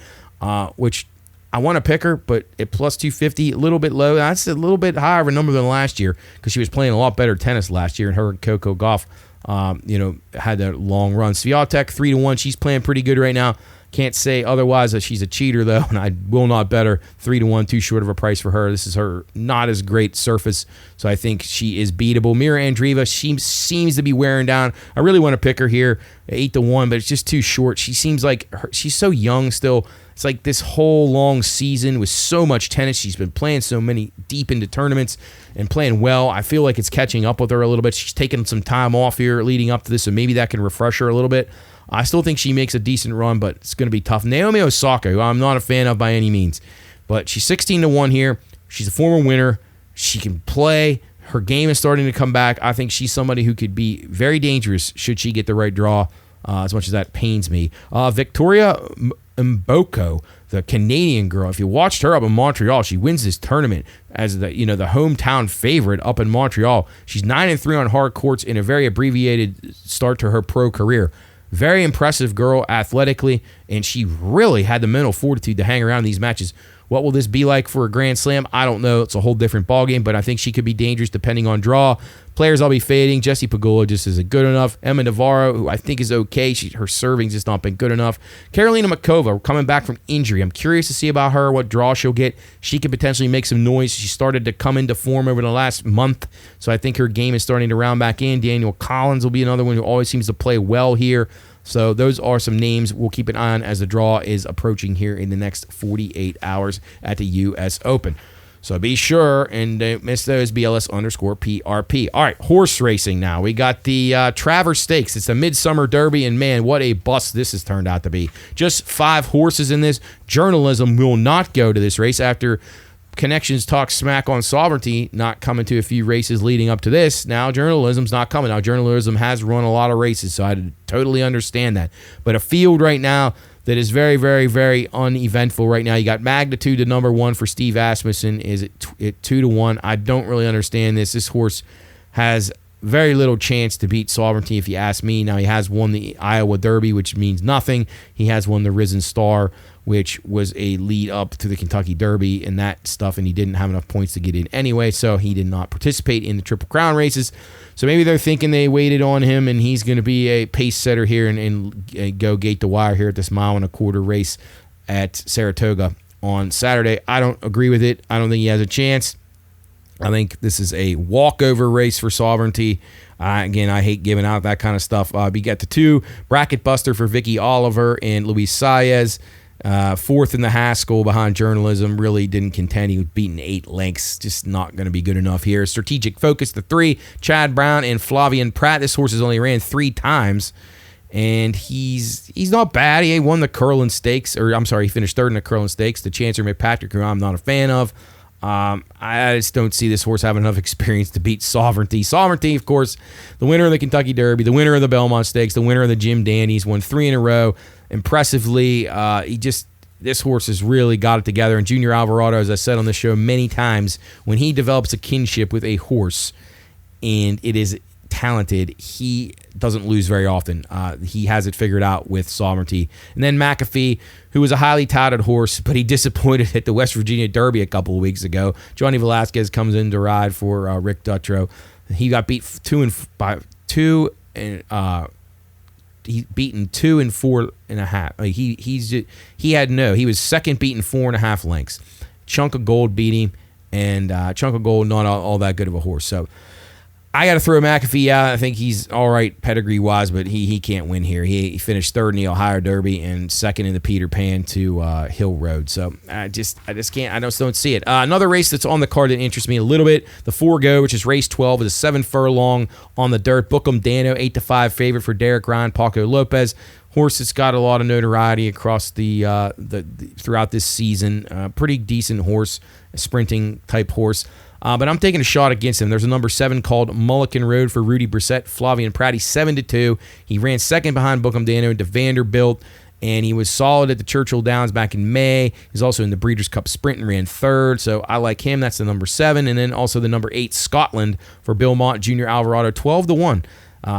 which I want to pick her, but at plus 250, a little bit low. That's a little bit higher of a number than last year because she was playing a lot better tennis last year, and her and Coco Gauff, had that long run. Swiatek 3-1. She's playing pretty good right now. Can't say otherwise that she's a cheater though, and I will not bet her 3-1. Too short of a price for her. This is her not as great surface, so I think she is beatable. Mira Andreeva, she seems to be wearing down. I really want to pick her here, 8-1, but it's just too short. She seems like she's so young still. It's like this whole long season with so much tennis. She's been playing so many deep into tournaments and playing well. I feel like it's catching up with her a little bit. She's taking some time off here leading up to this, so maybe that can refresh her a little bit. I still think she makes a decent run, but it's going to be tough. Naomi Osaka, who I'm not a fan of by any means, but she's 16-1 here. She's a former winner. She can play. Her game is starting to come back. I think she's somebody who could be very dangerous should she get the right draw, as much as that pains me. Victoria Mboko, the Canadian girl. If you watched her up in Montreal, she wins this tournament as the hometown favorite up in Montreal. She's 9-3 on hard courts in a very abbreviated start to her pro career. Very impressive girl athletically, and she really had the mental fortitude to hang around these matches. What will this be like for a Grand Slam? I don't know. It's a whole different ballgame, but I think she could be dangerous depending on draw. Players I'll be fading. Jessie Pegula just isn't good enough. Emma Navarro, who I think is okay. Her serving's just not been good enough. Karolina Makova, coming back from injury. I'm curious to see about her, what draw she'll get. She could potentially make some noise. She started to come into form over the last month, so I think her game is starting to round back in. Daniel Collins will be another one who always seems to play well here. So those are some names we'll keep an eye on as the draw is approaching here in the next 48 hours at the U.S. Open. So be sure and don't miss those, BLS_PRP. All right, horse racing now. We got the Travers Stakes. It's a Midsummer Derby, and man, what a bust this has turned out to be. Just 5 horses in this. Journalism will not go to this race after Connections talk smack on Sovereignty not coming to a few races leading up to this. Now Journalism's not coming. Now Journalism has run a lot of races, so I totally understand that. But a field right now that is very, very, very uneventful right now. You got Magnitude, the number 1 for Steve Asmussen, is at 2-1. I don't really understand this. This horse has very little chance to beat Sovereignty if you ask me. Now he has won the Iowa Derby, which means nothing. He has won the Risen Star, which was a lead up to the Kentucky Derby and that stuff, and he didn't have enough points to get in anyway, so he did not participate in the Triple Crown races. So maybe they're thinking they waited on him and he's going to be a pace setter here and go gate the wire here at this 1.25-mile race at Saratoga on Saturday. I don't agree with it. I don't think he has a chance. I think this is a walkover race for Sovereignty. Again, I hate giving out that kind of stuff. We got the 2 bracket buster for Vicky Oliver and Luis Saez. 4th in the Haskell behind Journalism. Really didn't contend. He was beaten 8 lengths. Just not going to be good enough here. Strategic Focus, the 3, Chad Brown and Flavian Pratt. This horse has only ran 3 times, and he's not bad. He won the Curlin Stakes, he finished 3rd in the Curlin Stakes. The Chancer McPatrick, who I'm not a fan of. I just don't see this horse having enough experience to beat Sovereignty. Sovereignty, of course, the winner of the Kentucky Derby, the winner of the Belmont Stakes, the winner of the Jim Dandies, won 3 in a row. Impressively, this horse has really got it together. And Junior Alvarado, as I said on the show many times, when he develops a kinship with a horse and it is talented, he doesn't lose very often. He has it figured out with Sovereignty. And then McAfee, who was a highly touted horse, but he disappointed at the West Virginia Derby a couple of weeks ago. Johnny Velasquez comes in to ride for Rick Dutrow. He got beat 2 and he's beaten 2 and 4.5. He was second beaten 4.5 lengths. Chunk of Gold beat him, and Chunk of Gold not all that good of a horse. So I got to throw McAfee out. I think he's all right pedigree-wise, but he can't win here. He finished third in the Ohio Derby and second in the Peter Pan to Hill Road. So I just can't. I just don't see it. Another race that's on the card that interests me a little bit, the 4-Go, which is race 12, is a 7 furlong on the dirt. Bookham Dano, 8-5 favorite for Derek Ryan, Paco Lopez. Horse that's got a lot of notoriety across the throughout this season. Pretty decent horse, a sprinting type horse. But I'm taking a shot against him. There's a number 7 called Mullican Road for Rudy Brissett, Flavian Pratty, 7-2. He ran second behind Bookham Dano into Vanderbilt, and he was solid at the Churchill Downs back in May. He's also in the Breeders' Cup Sprint and ran third, so I like him. That's the number 7. And then also the number 8, Scotland for Bill Mott, Junior Alvarado, 12-1.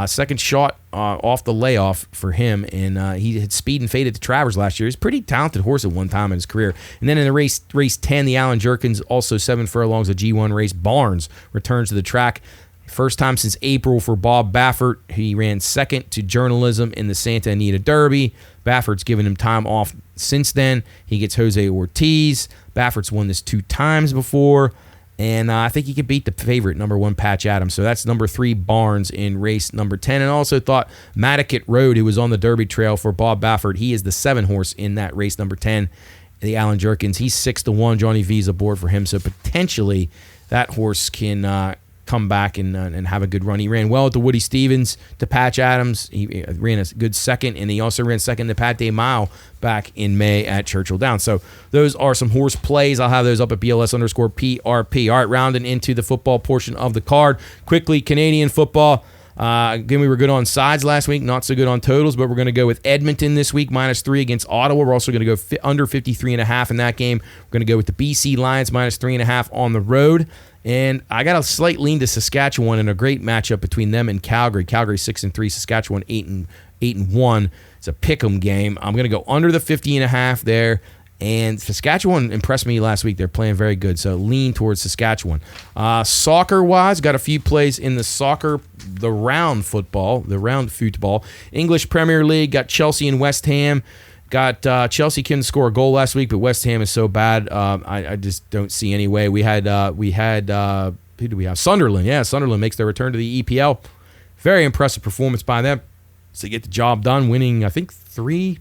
Second shot off the layoff for him, and he had speed and faded to Travers last year. He's a pretty talented horse at one time in his career. And then in the race 10, the Alan Jerkins, also 7 furlongs, a G1 race. Barnes returns to the track. First time since April for Bob Baffert. He ran second to Journalism in the Santa Anita Derby. Baffert's given him time off since then. He gets Jose Ortiz. Baffert's won this 2 times before. And I think he could beat the favorite, number 1, Patch Adams. So that's number 3, Barnes in race number 10. And also thought Matticat Road, who was on the Derby Trail for Bob Baffert, he is the 7 horse in that race number 10. The Alan Jerkins, he's 6-1. Johnny V's aboard for him. So potentially that horse can come back and have a good run. He ran well at the Woody Stevens to Patch Adams. He ran a good second, and he also ran second to Pat Day Mile back in May at Churchill Downs. So those are some horse plays. I'll have those up at BLS_PRP. All right, rounding into the football portion of the card. Quickly, Canadian football. Again, we were good on sides last week, not so good on totals, but we're going to go with Edmonton this week, -3 against Ottawa. We're also going to go under 53.5 in that game. We're going to go with the BC Lions, -3.5 on the road. And I got a slight lean to Saskatchewan in a great matchup between them and Calgary. Calgary 6-3, Saskatchewan 8-1. It's a pick'em game. I'm going to go under the 50.5 there. And Saskatchewan impressed me last week. They're playing very good, so lean towards Saskatchewan. Soccer-wise, got a few plays in the round football. English Premier League, got Chelsea and West Ham. Got Chelsea couldn't score a goal last week, but West Ham is so bad. I just don't see any way. We had who do we have? Sunderland. Yeah, Sunderland makes their return to the EPL. Very impressive performance by them. So they get the job done, winning I think 3-0.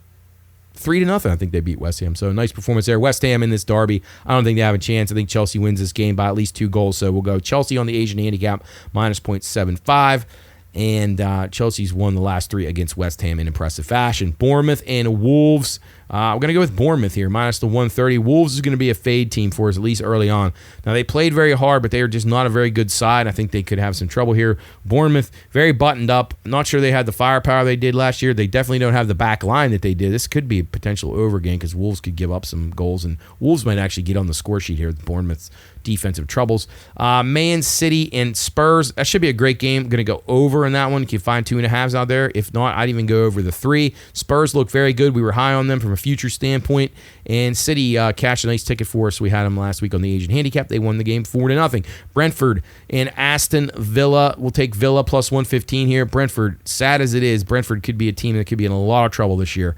I think they beat West Ham. So nice performance there. West Ham in this derby. I don't think they have a chance. I think Chelsea wins this game by at least 2 goals. So we'll go Chelsea on the Asian handicap -0.75. And Chelsea's won the last 3 against West Ham in impressive fashion. Bournemouth and Wolves. We're going to go with Bournemouth here, -130. Wolves is going to be a fade team for us, at least early on. Now, they played very hard, but they are just not a very good side. I think they could have some trouble here. Bournemouth, very buttoned up. Not sure they had the firepower they did last year. They definitely don't have the back line that they did. This could be a potential over game because Wolves could give up some goals, and Wolves might actually get on the score sheet here with Bournemouth's defensive troubles. Man City and Spurs. That should be a great game. Going to go over in that one. Can you find 2.5s out there? If not, I'd even go over the 3. Spurs look very good. We were high on them from a future standpoint, and City cashed a nice ticket for us. We had them last week on the Asian handicap. They won the game 4-0. Brentford and Aston Villa. We'll take Villa +115 here. Brentford, sad as it is, Brentford could be a team that could be in a lot of trouble this year.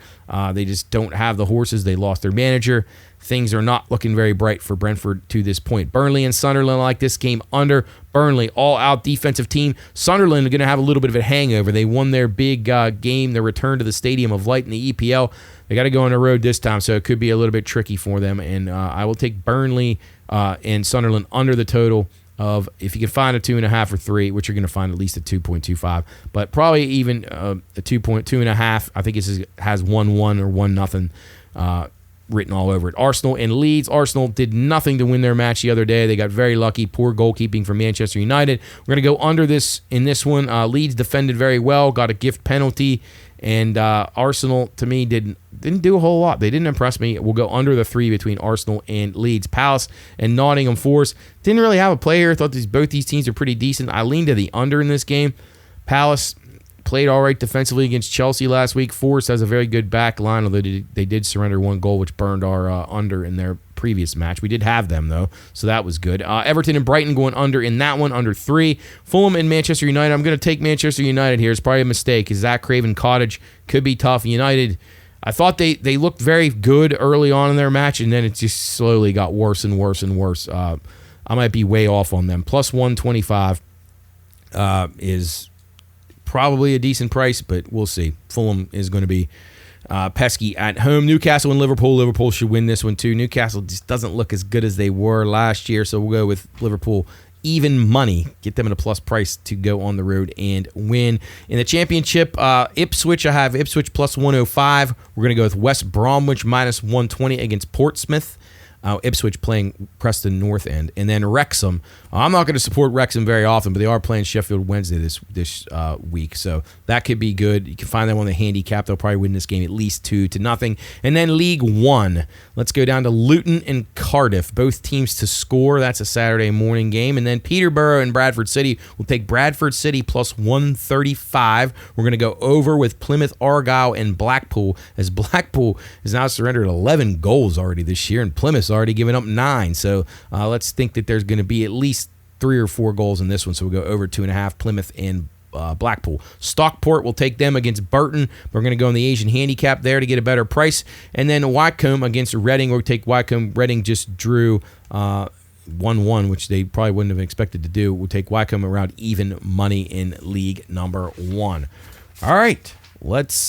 They just don't have the horses. They lost their manager. Things are not looking very bright for Brentford to this point. Burnley and Sunderland like this game under. Burnley, all-out defensive team. Sunderland are going to have a little bit of a hangover. They won their big game, their return to the Stadium of Light in the EPL. They got to go on the road this time, so it could be a little bit tricky for them. And I will take Burnley and Sunderland under the total of, if you can find a 2.5 or 3, which you're going to find at least a 2.25, but probably even a 2.5. I think it has 1-1 or 1-0 written all over it. Arsenal and Leeds. Arsenal did nothing to win their match the other day. They got very lucky. Poor goalkeeping from Manchester United. We're going to go under this in this one. Leeds defended very well, got a gift penalty, and Arsenal, to me, didn't do a whole lot. They didn't impress me. We'll go under the 3 between Arsenal and Leeds. Palace and Nottingham Forest. Didn't really have a player. Thought both these teams are pretty decent. I leaned to the under in this game. Palace played all right defensively against Chelsea last week. Forest has a very good back line, although they did surrender 1 goal, which burned our under in their previous match. We did have them, though, so that was good. Everton and Brighton going under in that one, under 3. Fulham and Manchester United. I'm going to take Manchester United here. It's probably a mistake because Zach Craven Cottage could be tough. United, I thought they looked very good early on in their match, and then it just slowly got worse and worse and worse. I might be way off on them. +125. is probably a decent price, but we'll see. Fulham is going to be pesky at home. Newcastle and Liverpool. Liverpool should win this one too. Newcastle just doesn't look as good as they were last year, so we'll go with Liverpool even money. Get them at a plus price to go on the road and win. In the championship, Ipswich, I have Ipswich plus 105. We're going to go with West Bromwich minus 120 against Portsmouth. Ipswich playing Preston North End. And then Wrexham. I'm not going to support Wrexham very often, but they are playing Sheffield Wednesday this week. So that could be good. You can find them on the handicap. They'll probably win this game at least 2-0. And then League One. Let's go down to Luton and Cardiff. Both teams to score. That's a Saturday morning game. And then Peterborough and Bradford City. We'll take Bradford City plus 135. We're going to go over with Plymouth Argyle and Blackpool, as Blackpool has now surrendered 11 goals already this year, and Plymouth's already given up 9. So let's think that there's going to be at least 3 or 4 goals in this one. So we'll go over 2.5, Plymouth and Blackpool. Stockport will take them against Burton. We're going to go in the Asian handicap there to get a better price. And then Wycombe against Reading. We'll take Wycombe. Reading just drew 1-1, which they probably wouldn't have expected to do. We'll take Wycombe around even money in League number 1. All right, let's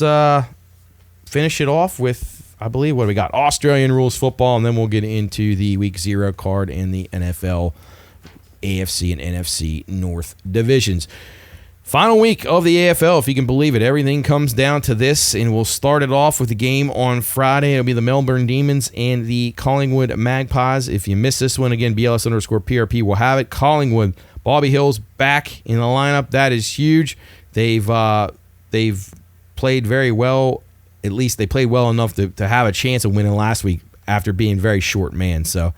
finish it off with, I believe, what do we got? Australian rules football, and then we'll get into the Week 0 card and the NFL, AFC, and NFC North divisions. Final week of the AFL, if you can believe it. Everything comes down to this, and we'll start it off with the game on Friday. It'll be the Melbourne Demons and the Collingwood Magpies. If you miss this one, again, BLS_PRP will have it. Collingwood, Bobby Hill's back in the lineup. That is huge. They've played very well. At least they played well enough to have a chance of winning last week after being very short man. So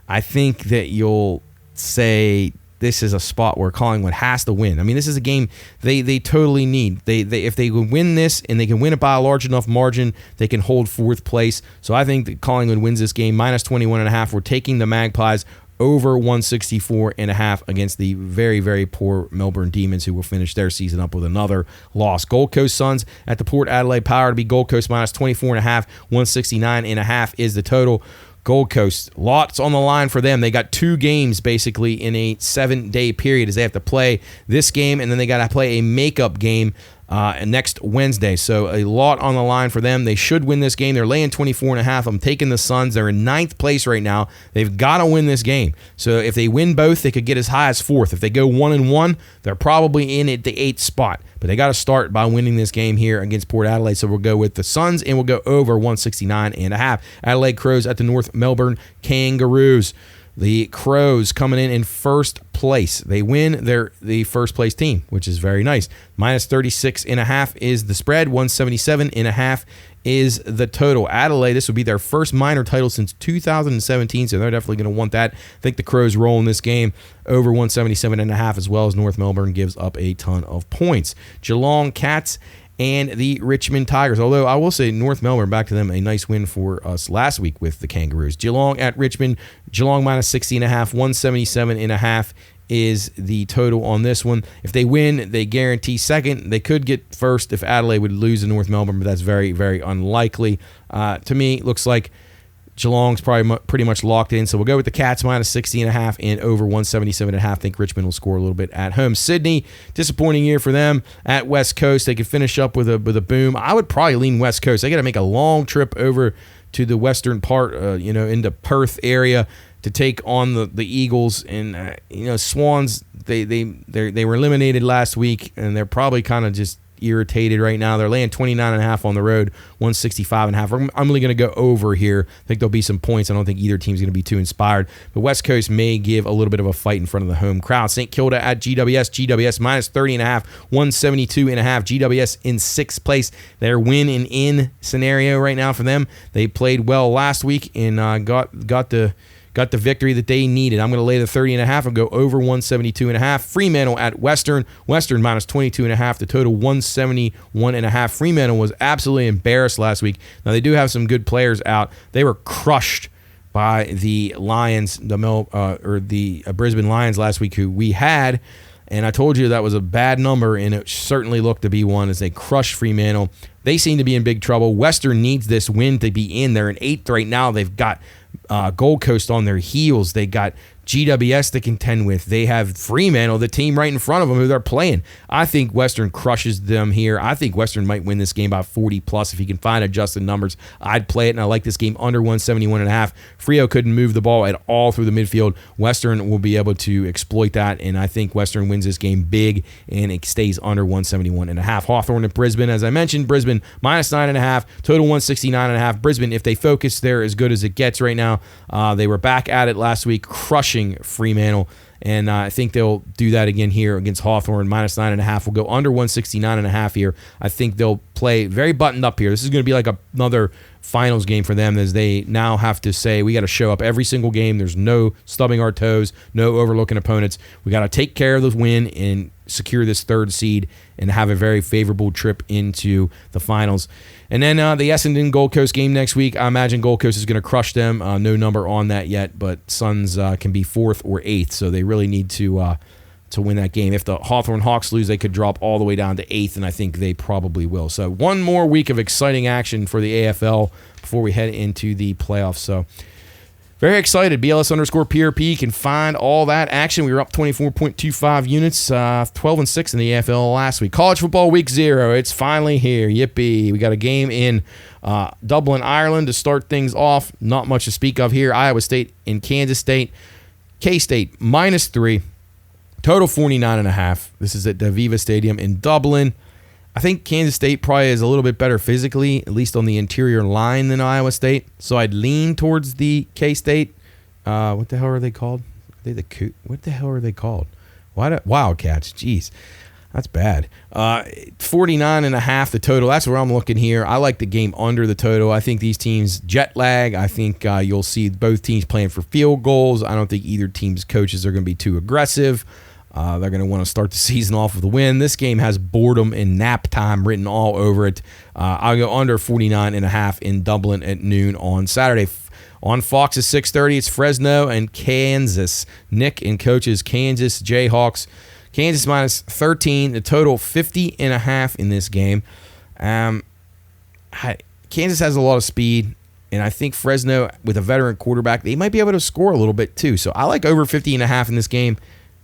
I think that you'll say this is a spot where Collingwood has to win. I mean, this is a game they totally need. They if they win this and they can win it by a large enough margin, they can hold 4th place. So I think that Collingwood wins this game minus 21.5. We're taking the Magpies over 164.5 against the very, very poor Melbourne Demons, who will finish their season up with another loss. Gold Coast Suns at the Port Adelaide Power to be Gold Coast minus 24.5. 169.5 is the total. Gold Coast, lots on the line for them. They got 2 games basically in a 7-day period, as they have to play this game, and then they got to play a makeup game next Wednesday. So a lot on the line for them. They should win this game. They're laying 24.5. I'm taking the Suns. They're in 9th place right now. They've got to win this game. So if they win both, they could get as high as 4th. If they go 1-1, they're probably in at the 8th spot. But they got to start by winning this game here against Port Adelaide. So we'll go with the Suns, and we'll go over 169.5. Adelaide Crows at the North Melbourne Kangaroos. The Crows coming in first place. They win. They're the first place team, which is very nice. Minus 36.5 is the spread. 177.5 is the total. Adelaide, this would be their first minor title since 2017, so they're definitely going to want that. I think the Crows roll in this game over 177.5, as well as North Melbourne gives up a ton of points. Geelong Cats and the Richmond Tigers. Although I will say North Melbourne, back to them, a nice win for us last week with the Kangaroos. Geelong at Richmond. Geelong minus 60.5. 177.5 is the total on this one. If they win, they guarantee second. They could get first if Adelaide would lose to North Melbourne, but that's very, very unlikely. To me, it looks like Geelong's probably pretty much locked in, so we'll go with the Cats minus 60.5 and over 177.5. I think Richmond will score a little bit at home. Sydney, disappointing year for them at West Coast. They could finish up with a boom. I would probably lean West Coast. They got to make a long trip over to the western part, into Perth area to take on the Eagles. And Swans, they were eliminated last week, and they're probably kind of just irritated right now. They're laying 29.5 on the road, 165.5. I'm really going to go over here. I think there'll be some points. I don't think either team's going to be too inspired. But West Coast may give a little bit of a fight in front of the home crowd. St. Kilda at GWS. GWS minus 30.5, 172.5. GWS in 6th place. Their win and in scenario right now for them. They played well last week and got the victory that they needed. I'm going to lay the 30.5 and go over 172.5. Fremantle at Western. Western minus 22.5. The total 171.5. Fremantle was absolutely embarrassed last week. Now they do have some good players out. They were crushed by the Lions, the Brisbane Lions last week, who we had. And I told you that was a bad number, and it certainly looked to be one as they crushed Fremantle. They seem to be in big trouble. Western needs this win to be in. They're in 8th right now. They've got Gold Coast on their heels. They got GWS to contend with. They have Fremantle, the team right in front of them who they're playing. I think Western crushes them here. I think Western might win this game by 40 plus. If you can find adjusted numbers, I'd play it, and I like this game under 171.5. Frio couldn't move the ball at all through the midfield. Western will be able to exploit that, and I think Western wins this game big, and it stays under 171.5. Hawthorne at Brisbane, as I mentioned, Brisbane minus 9.5, total 169.5. Brisbane, if they focus, they're as good as it gets right now. They were back at it last week, crushing Fremantle, and I think they'll do that again here against Hawthorne. Minus 9.5 will go under 169.5 here. I think they'll play very buttoned up here. This is going to be like another finals game for them, as they now have to say, we got to show up every single game. There's no stubbing our toes, no overlooking opponents. We got to take care of the win and secure this third seed and have a very favorable trip into the finals. And then the Essendon Gold Coast game next week. I imagine Gold Coast is going to crush them. No number on that yet, but Suns can be 4th or 8th, so they really need to win that game. If the Hawthorne Hawks lose, they could drop all the way down to 8th, and I think they probably will. So one more week of exciting action for the AFL before we head into the playoffs. So very excited. BLS_PRP can find all that action. We were up 24.25 units, 12-6 in the AFL last week. College football week 0. It's finally here. Yippee. We got a game in Dublin, Ireland to start things off. Not much to speak of here. Iowa State and Kansas State. K-State -3. Total 49.5. This is at the Aviva Stadium in Dublin. I think Kansas State probably is a little bit better physically, at least on the interior line, than Iowa State. So I'd lean towards the K-State. What the hell are they called? What the hell are they called? Wildcats. Jeez, that's bad. 49.5 the total. That's where I'm looking here. I like the game under the total. I think these teams jet lag. I think you'll see both teams playing for field goals. I don't think either team's coaches are going to be too aggressive. They're going to want to start the season off with a win. This game has boredom and nap time written all over it. I'll go under 49.5 in Dublin at noon on Saturday. On Fox at 6:30, it's Fresno and Kansas. Nick and coaches Kansas Jayhawks. Kansas minus 13. The total 50.5 in this game. Kansas has a lot of speed, and I think Fresno, with a veteran quarterback, they might be able to score a little bit too. So I like over 50.5 in this game.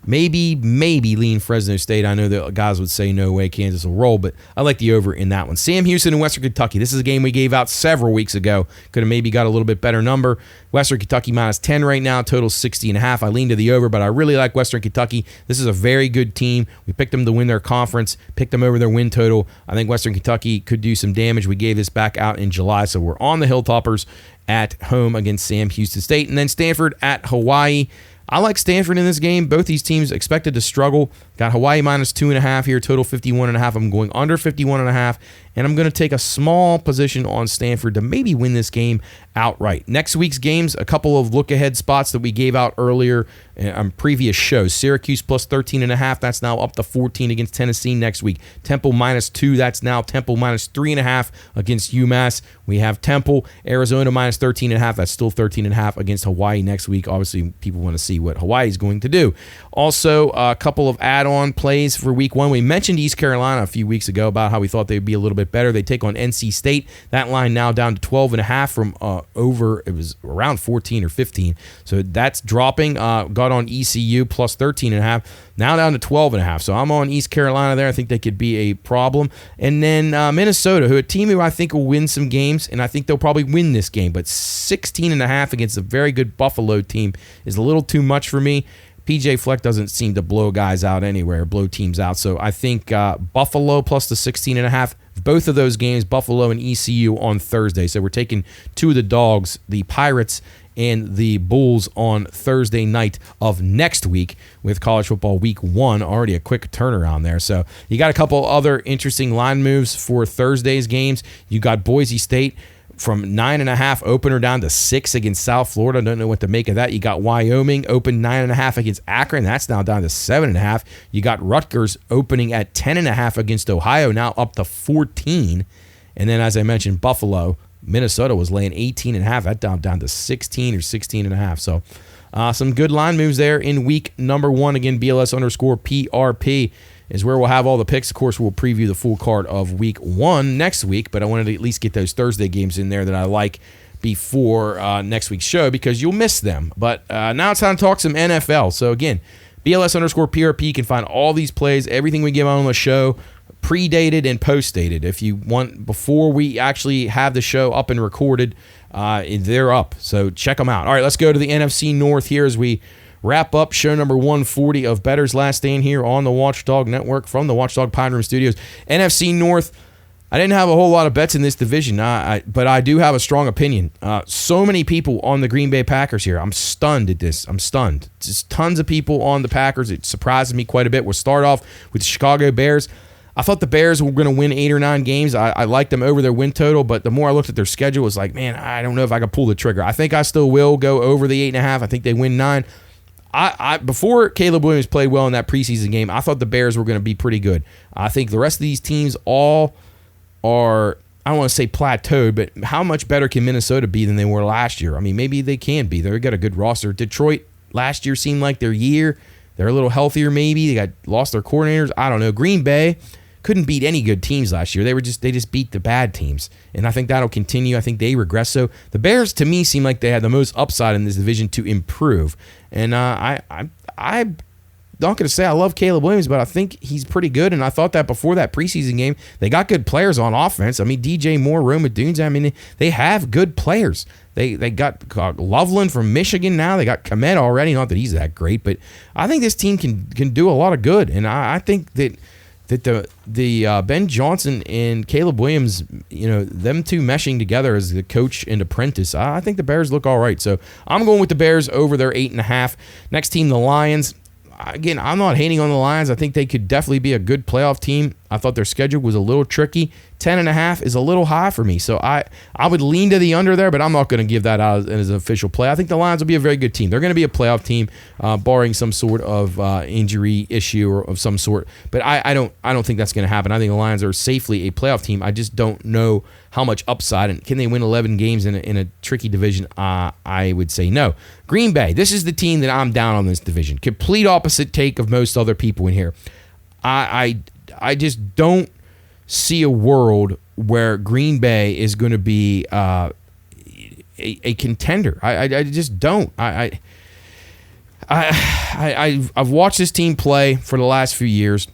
Maybe lean Fresno State. I know that guys would say no way Kansas will roll, but I like the over in that one. Sam Houston and Western Kentucky. This is a game we gave out several weeks ago. Could have maybe got a little bit better number. Western Kentucky minus 10 right now. Total 60.5. I lean to the over, but I really like Western Kentucky. This is a very good team. We picked them to win their conference, picked them over their win total. I think Western Kentucky could do some damage. We gave this back out in July, so we're on the Hilltoppers at home against Sam Houston State. And then Stanford at Hawaii. I like Stanford in this game. Both these teams expected to struggle. Got Hawaii minus 2.5 here, total 51.5. I'm going under 51.5, and I'm going to take a small position on Stanford to maybe win this game outright. Next week's games, a couple of look-ahead spots that we gave out earlier on previous shows. Syracuse plus 13.5. That's now up to 14 against Tennessee next week. Temple minus 2. That's now Temple minus 3.5 against UMass. We have Temple, Arizona minus 13.5. That's still 13.5 against Hawaii next week. Obviously, people want to see what Hawaii is going to do. Also, a couple of add-on plays for week 1. We mentioned East Carolina a few weeks ago about how we thought they'd be a little bit better. They take on NC State. That line now down to 12.5 from over, it was around 14 or 15. So that's dropping. Got on ECU plus 13.5. Now down to 12.5. So I'm on East Carolina there. I think they could be a problem. And then Minnesota, a team who I think will win some games, and I think they'll probably win this game. But 16.5 against a very good Buffalo team is a little too much for me. PJ Fleck doesn't seem to blow guys out anywhere, blow teams out. So I think Buffalo plus the 16.5. Both of those games, Buffalo and ECU on Thursday. So we're taking two of the dogs, the Pirates and the Bulls, on Thursday night of next week with college football week 1. Already a quick turnaround there. So you got a couple other interesting line moves for Thursday's games. You got Boise State from 9.5 opener down to 6 against South Florida. Don't know what to make of that. You got Wyoming open 9.5 against Akron. That's now down to 7.5. You got Rutgers opening at 10.5 against Ohio, now up to 14. And then, as I mentioned, Buffalo, Minnesota was laying 18.5. That down to 16 or 16.5. So some good line moves there in week number 1. Again, BLS_PRP is where we'll have all the picks. Of course, we'll preview the full card of week 1 next week, but I wanted to at least get those Thursday games in there that I like before next week's show because you'll miss them. But now it's time to talk some NFL. So again, BLS_PRP, you can find all these plays, everything we give on the show, pre-dated and post-dated. If you want, before we actually have the show up and recorded, they're up. So check them out. All right, let's go to the NFC North here as we wrap up show number 140 of Bettor's Last Stand here on the Watchdog Network from the Watchdog Pine Room Studios. NFC North, I didn't have a whole lot of bets in this division, but I do have a strong opinion. So many people on the Green Bay Packers here. I'm stunned at this. I'm stunned. Just tons of people on the Packers. It surprises me quite a bit. We'll start off with the Chicago Bears. I thought the Bears were going to win 8 or 9 games. I liked them over their win total, but the more I looked at their schedule, it was like, man, I don't know if I could pull the trigger. I think I still will go over the 8.5. I think they win 9. Before Caleb Williams played well in that preseason game, I thought the Bears were going to be pretty good. I think the rest of these teams all are, I don't want to say plateaued, but how much better can Minnesota be than they were last year? I mean, maybe they can be. They've got a good roster. Detroit last year seemed like their year. They're a little healthier maybe. They lost their coordinators. I don't know. Green Bay couldn't beat any good teams last year. They just beat the bad teams. And I think that'll continue. I think they regress. So the Bears, to me, seem like they had the most upside in this division to improve. And I'm not going to say I love Caleb Williams, but I think he's pretty good. And I thought that before that preseason game, they got good players on offense. I mean, DJ Moore, Roma Dunes, I mean, they have good players. They got Loveland from Michigan now. They got Komet already. Not that he's that great, but I think this team can do a lot of good. And I think that the Ben Johnson and Caleb Williams, them two meshing together as the coach and apprentice, I think the Bears look all right. So I'm going with the Bears over their 8.5. Next team, the Lions. Again, I'm not hating on the Lions. I think they could definitely be a good playoff team. I thought their schedule was a little tricky. 10.5 is a little high for me. So I would lean to the under there, but I'm not going to give that out as an official play. I think the Lions will be a very good team. They're going to be a playoff team, barring some sort of injury issue or of some sort. But I don't think that's going to happen. I think the Lions are safely a playoff team. I just don't know how much upside, and can they win 11 games in a tricky division? I would say no. Green Bay, this is the team that I'm down on this division. Complete opposite take of most other people in here. I just don't see a world where Green Bay is going to be a contender. I just don't. I've watched this team play for the last few years,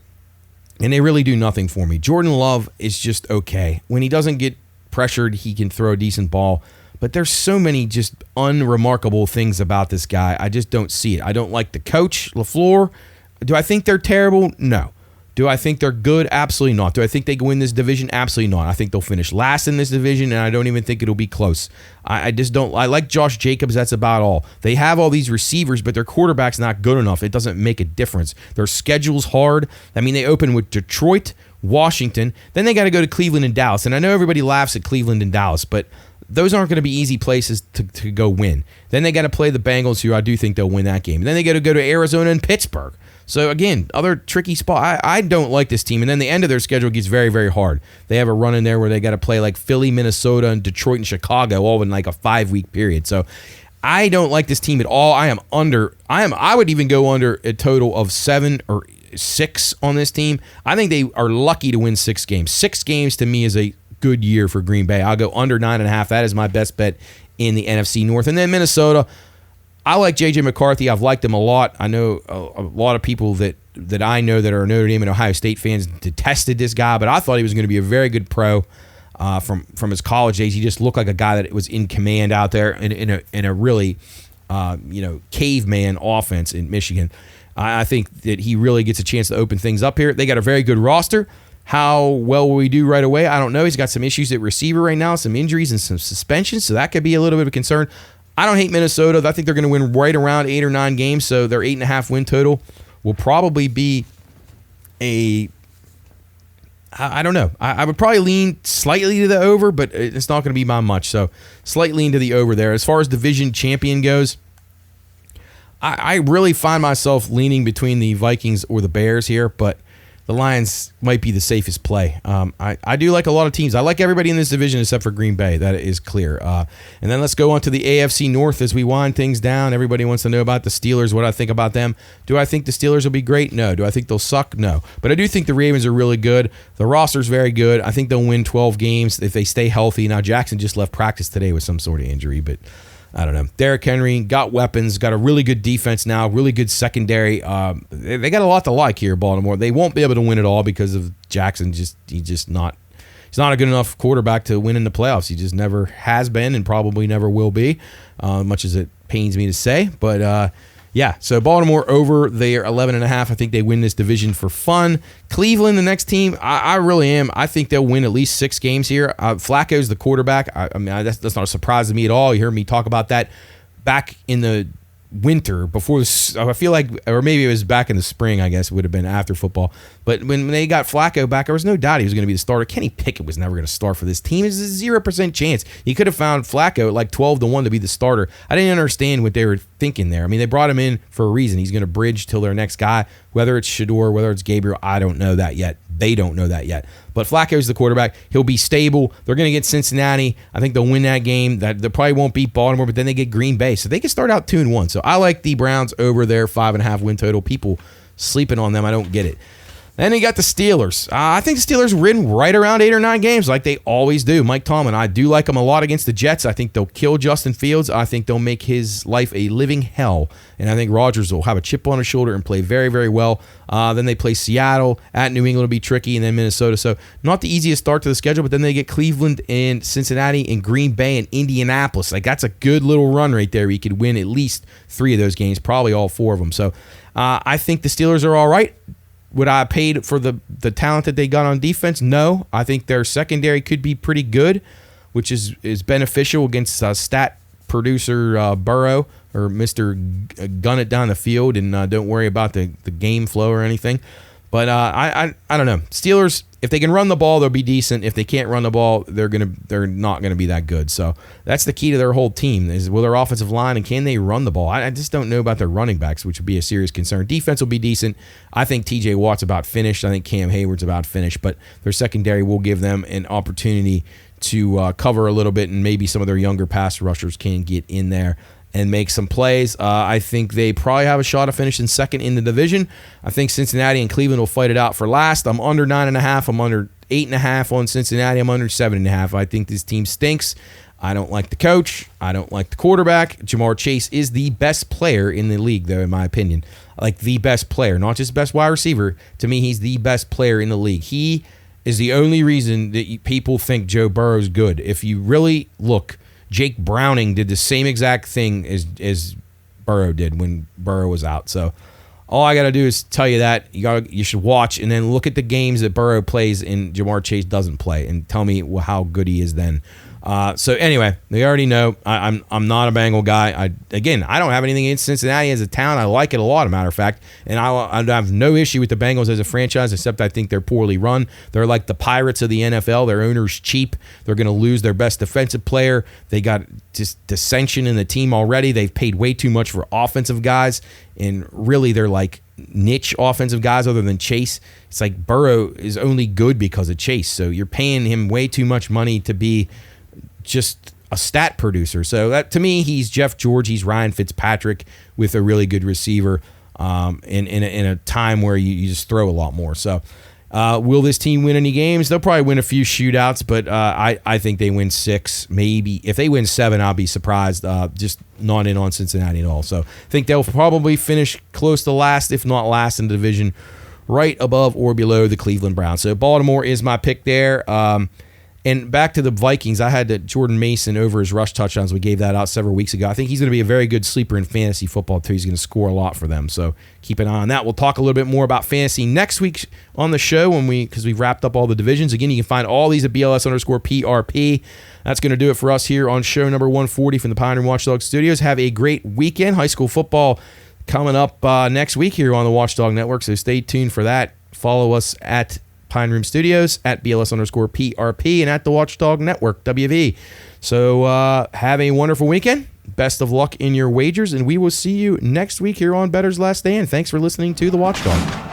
and they really do nothing for me. Jordan Love is just okay. When he doesn't get pressured, he can throw a decent ball. But there's so many just unremarkable things about this guy. I just don't see it. I don't like the coach, LaFleur. Do I think they're terrible? No. Do I think they're good? Absolutely not. Do I think they can win this division? Absolutely not. I think they'll finish last in this division, and I don't even think it'll be close. I just don't. I like Josh Jacobs. That's about all. They have all these receivers, but their quarterback's not good enough. It doesn't make a difference. Their schedule's hard. I mean, they open with Detroit, Washington. Then they got to go to Cleveland and Dallas. And I know everybody laughs at Cleveland and Dallas, but those aren't going to be easy places to go win. Then they got to play the Bengals, who I do think they'll win that game. And then they got to go to Arizona and Pittsburgh. So, again, other tricky spot. I don't like this team. And then the end of their schedule gets very, very hard. They have a run in there where they got to play like Philly, Minnesota, and Detroit and Chicago all in like a 5-week period. So, I don't like this team at all. I would even go under a total of 7 or 6 on this team. I think they are lucky to win 6 games. 6 games to me is a good year for Green Bay. I'll go under 9.5. That is my best bet in the NFC North. And then Minnesota, I like J.J. McCarthy. I've liked him a lot. I know a lot of people that I know that are Notre Dame and Ohio State fans detested this guy, but I thought he was going to be a very good pro from his college days. He just looked like a guy that was in command out there in a really caveman offense in Michigan. I think that he really gets a chance to open things up here. They got a very good roster. How well will we do right away? I don't know. He's got some issues at receiver right now, some injuries and some suspensions, so that could be a little bit of a concern. I don't hate Minnesota. I think they're going to win right around 8 or 9 games, so their 8.5 win total will probably be I don't know. I would probably lean slightly to the over, but it's not going to be by much, so slight lean to the over there. As far as division champion goes, I really find myself leaning between the Vikings or the Bears here, but the Lions might be the safest play. I do like a lot of teams. I like everybody in this division except for Green Bay. That is clear. And then let's go on to the AFC North as we wind things down. Everybody wants to know about the Steelers, what I think about them. Do I think the Steelers will be great? No. Do I think they'll suck? No. But I do think the Ravens are really good. The roster's very good. I think they'll win 12 games if they stay healthy. Now, Jackson just left practice today with some sort of injury, but I don't know. Derrick Henry got weapons, got a really good defense now, really good secondary. They got a lot to like here, Baltimore. They won't be able to win it all because of Jackson. He's not a good enough quarterback to win in the playoffs. He just never has been and probably never will be, much as it pains me to say. But yeah, so Baltimore over there, 11.5. I think they win this division for fun. Cleveland, the next team, I really am. I think they'll win at least 6 games here. Flacco's the quarterback. I mean, that's not a surprise to me at all. You heard me talk about that back in the winter before this. I feel like, or maybe it was back in the spring, I guess it would have been after football. But when they got Flacco back, there was no doubt he was going to be the starter. Kenny Pickett was never going to start for this team. It's a 0% chance. You could have found Flacco at like 12-1 to be the starter. I didn't understand what they were thinking there. I mean, they brought him in for a reason. He's going to bridge till their next guy, whether it's Shador, whether it's Gabriel. I don't know that yet. They don't know that yet. But Flacco's the quarterback. He'll be stable. They're going to get Cincinnati. I think they'll win that game. They probably won't beat Baltimore, but then they get Green Bay. So they can start out 2-1. So I like the Browns over their 5.5 win total. People sleeping on them, I don't get it. Then you got the Steelers. I think the Steelers win right around 8 or 9 games like they always do. Mike Tomlin, I do like them a lot against the Jets. I think they'll kill Justin Fields. I think they'll make his life a living hell. And I think Rodgers will have a chip on his shoulder and play very, very well. Then they play Seattle. At New England will be tricky, and then Minnesota. So not the easiest start to the schedule, but then they get Cleveland and Cincinnati and Green Bay and Indianapolis. Like, that's a good little run right there. You could win at least 3 of those games, probably all 4 of them. So I think the Steelers are all right. Would I have paid for the talent that they got on defense? No. I think their secondary could be pretty good, which is beneficial against stat producer Burrow, or Mr. Gun it down the field and don't worry about the game flow or anything. But I don't know. Steelers, if they can run the ball, they'll be decent. If they can't run the ball, they're not gonna be that good. So that's the key to their whole team is will their offensive line and can they run the ball? I just don't know about their running backs, which would be a serious concern. Defense will be decent. I think T.J. Watt's about finished. I think Cam Hayward's about finished. But their secondary will give them an opportunity to cover a little bit, and maybe some of their younger pass rushers can get in there and make some plays. I think they probably have a shot of finishing second in the division. I think Cincinnati and Cleveland will fight it out for last. I'm under 9.5. I'm under 8.5 on Cincinnati. I'm under 7.5. I think this team stinks. I don't like the coach. I don't like the quarterback. Jamar Chase is the best player in the league, though, in my opinion. Like, the best player, not just best wide receiver. To me, he's the best player in the league. He is the only reason that people think Joe Burrow's good. If you really look, Jake Browning did the same exact thing as Burrow did when Burrow was out. So all I got to do is tell you that. You should watch and then look at the games that Burrow plays and Jamar Chase doesn't play and tell me how good he is then. So anyway, they already know I'm not a Bengal guy. I don't have anything against Cincinnati as a town. I like it a lot, as a matter of fact, and I have no issue with the Bengals as a franchise, except I think they're poorly run. They're like the Pirates of the NFL. Their owner's cheap. They're going to lose their best defensive player. They got just dissension in the team already. They've paid way too much for offensive guys, and really they're like niche offensive guys other than Chase. It's like Burrow is only good because of Chase, so you're paying him way too much money to be just a stat producer. So that, to me, he's Jeff George, he's Ryan Fitzpatrick with a really good receiver in a time where you just throw a lot more. So will this team win any games? They'll probably win a few shootouts, but I think they win 6, maybe. If they win 7, I'll be surprised. Just not in on Cincinnati at all. So I think they'll probably finish close to last, if not last in the division, right above or below the Cleveland Browns. So Baltimore is my pick there. And back to the Vikings, I had Jordan Mason over his rush touchdowns. We gave that out several weeks ago. I think he's going to be a very good sleeper in fantasy football, too. He's going to score a lot for them. So keep an eye on that. We'll talk a little bit more about fantasy next week on the show because we've wrapped up all the divisions. Again, you can find all these at BLS_PRP. That's going to do it for us here on show number 140 from the Pioneer Watchdog Studios. Have a great weekend. High school football coming up next week here on the Watchdog Network, so stay tuned for that. Follow us at Pine Room Studios, at BLS_PRP, and at the Watchdog Network, WV. So have a wonderful weekend. Best of luck in your wagers, and we will see you next week here on Bettor's Last Stand. Thanks for listening to the Watchdog.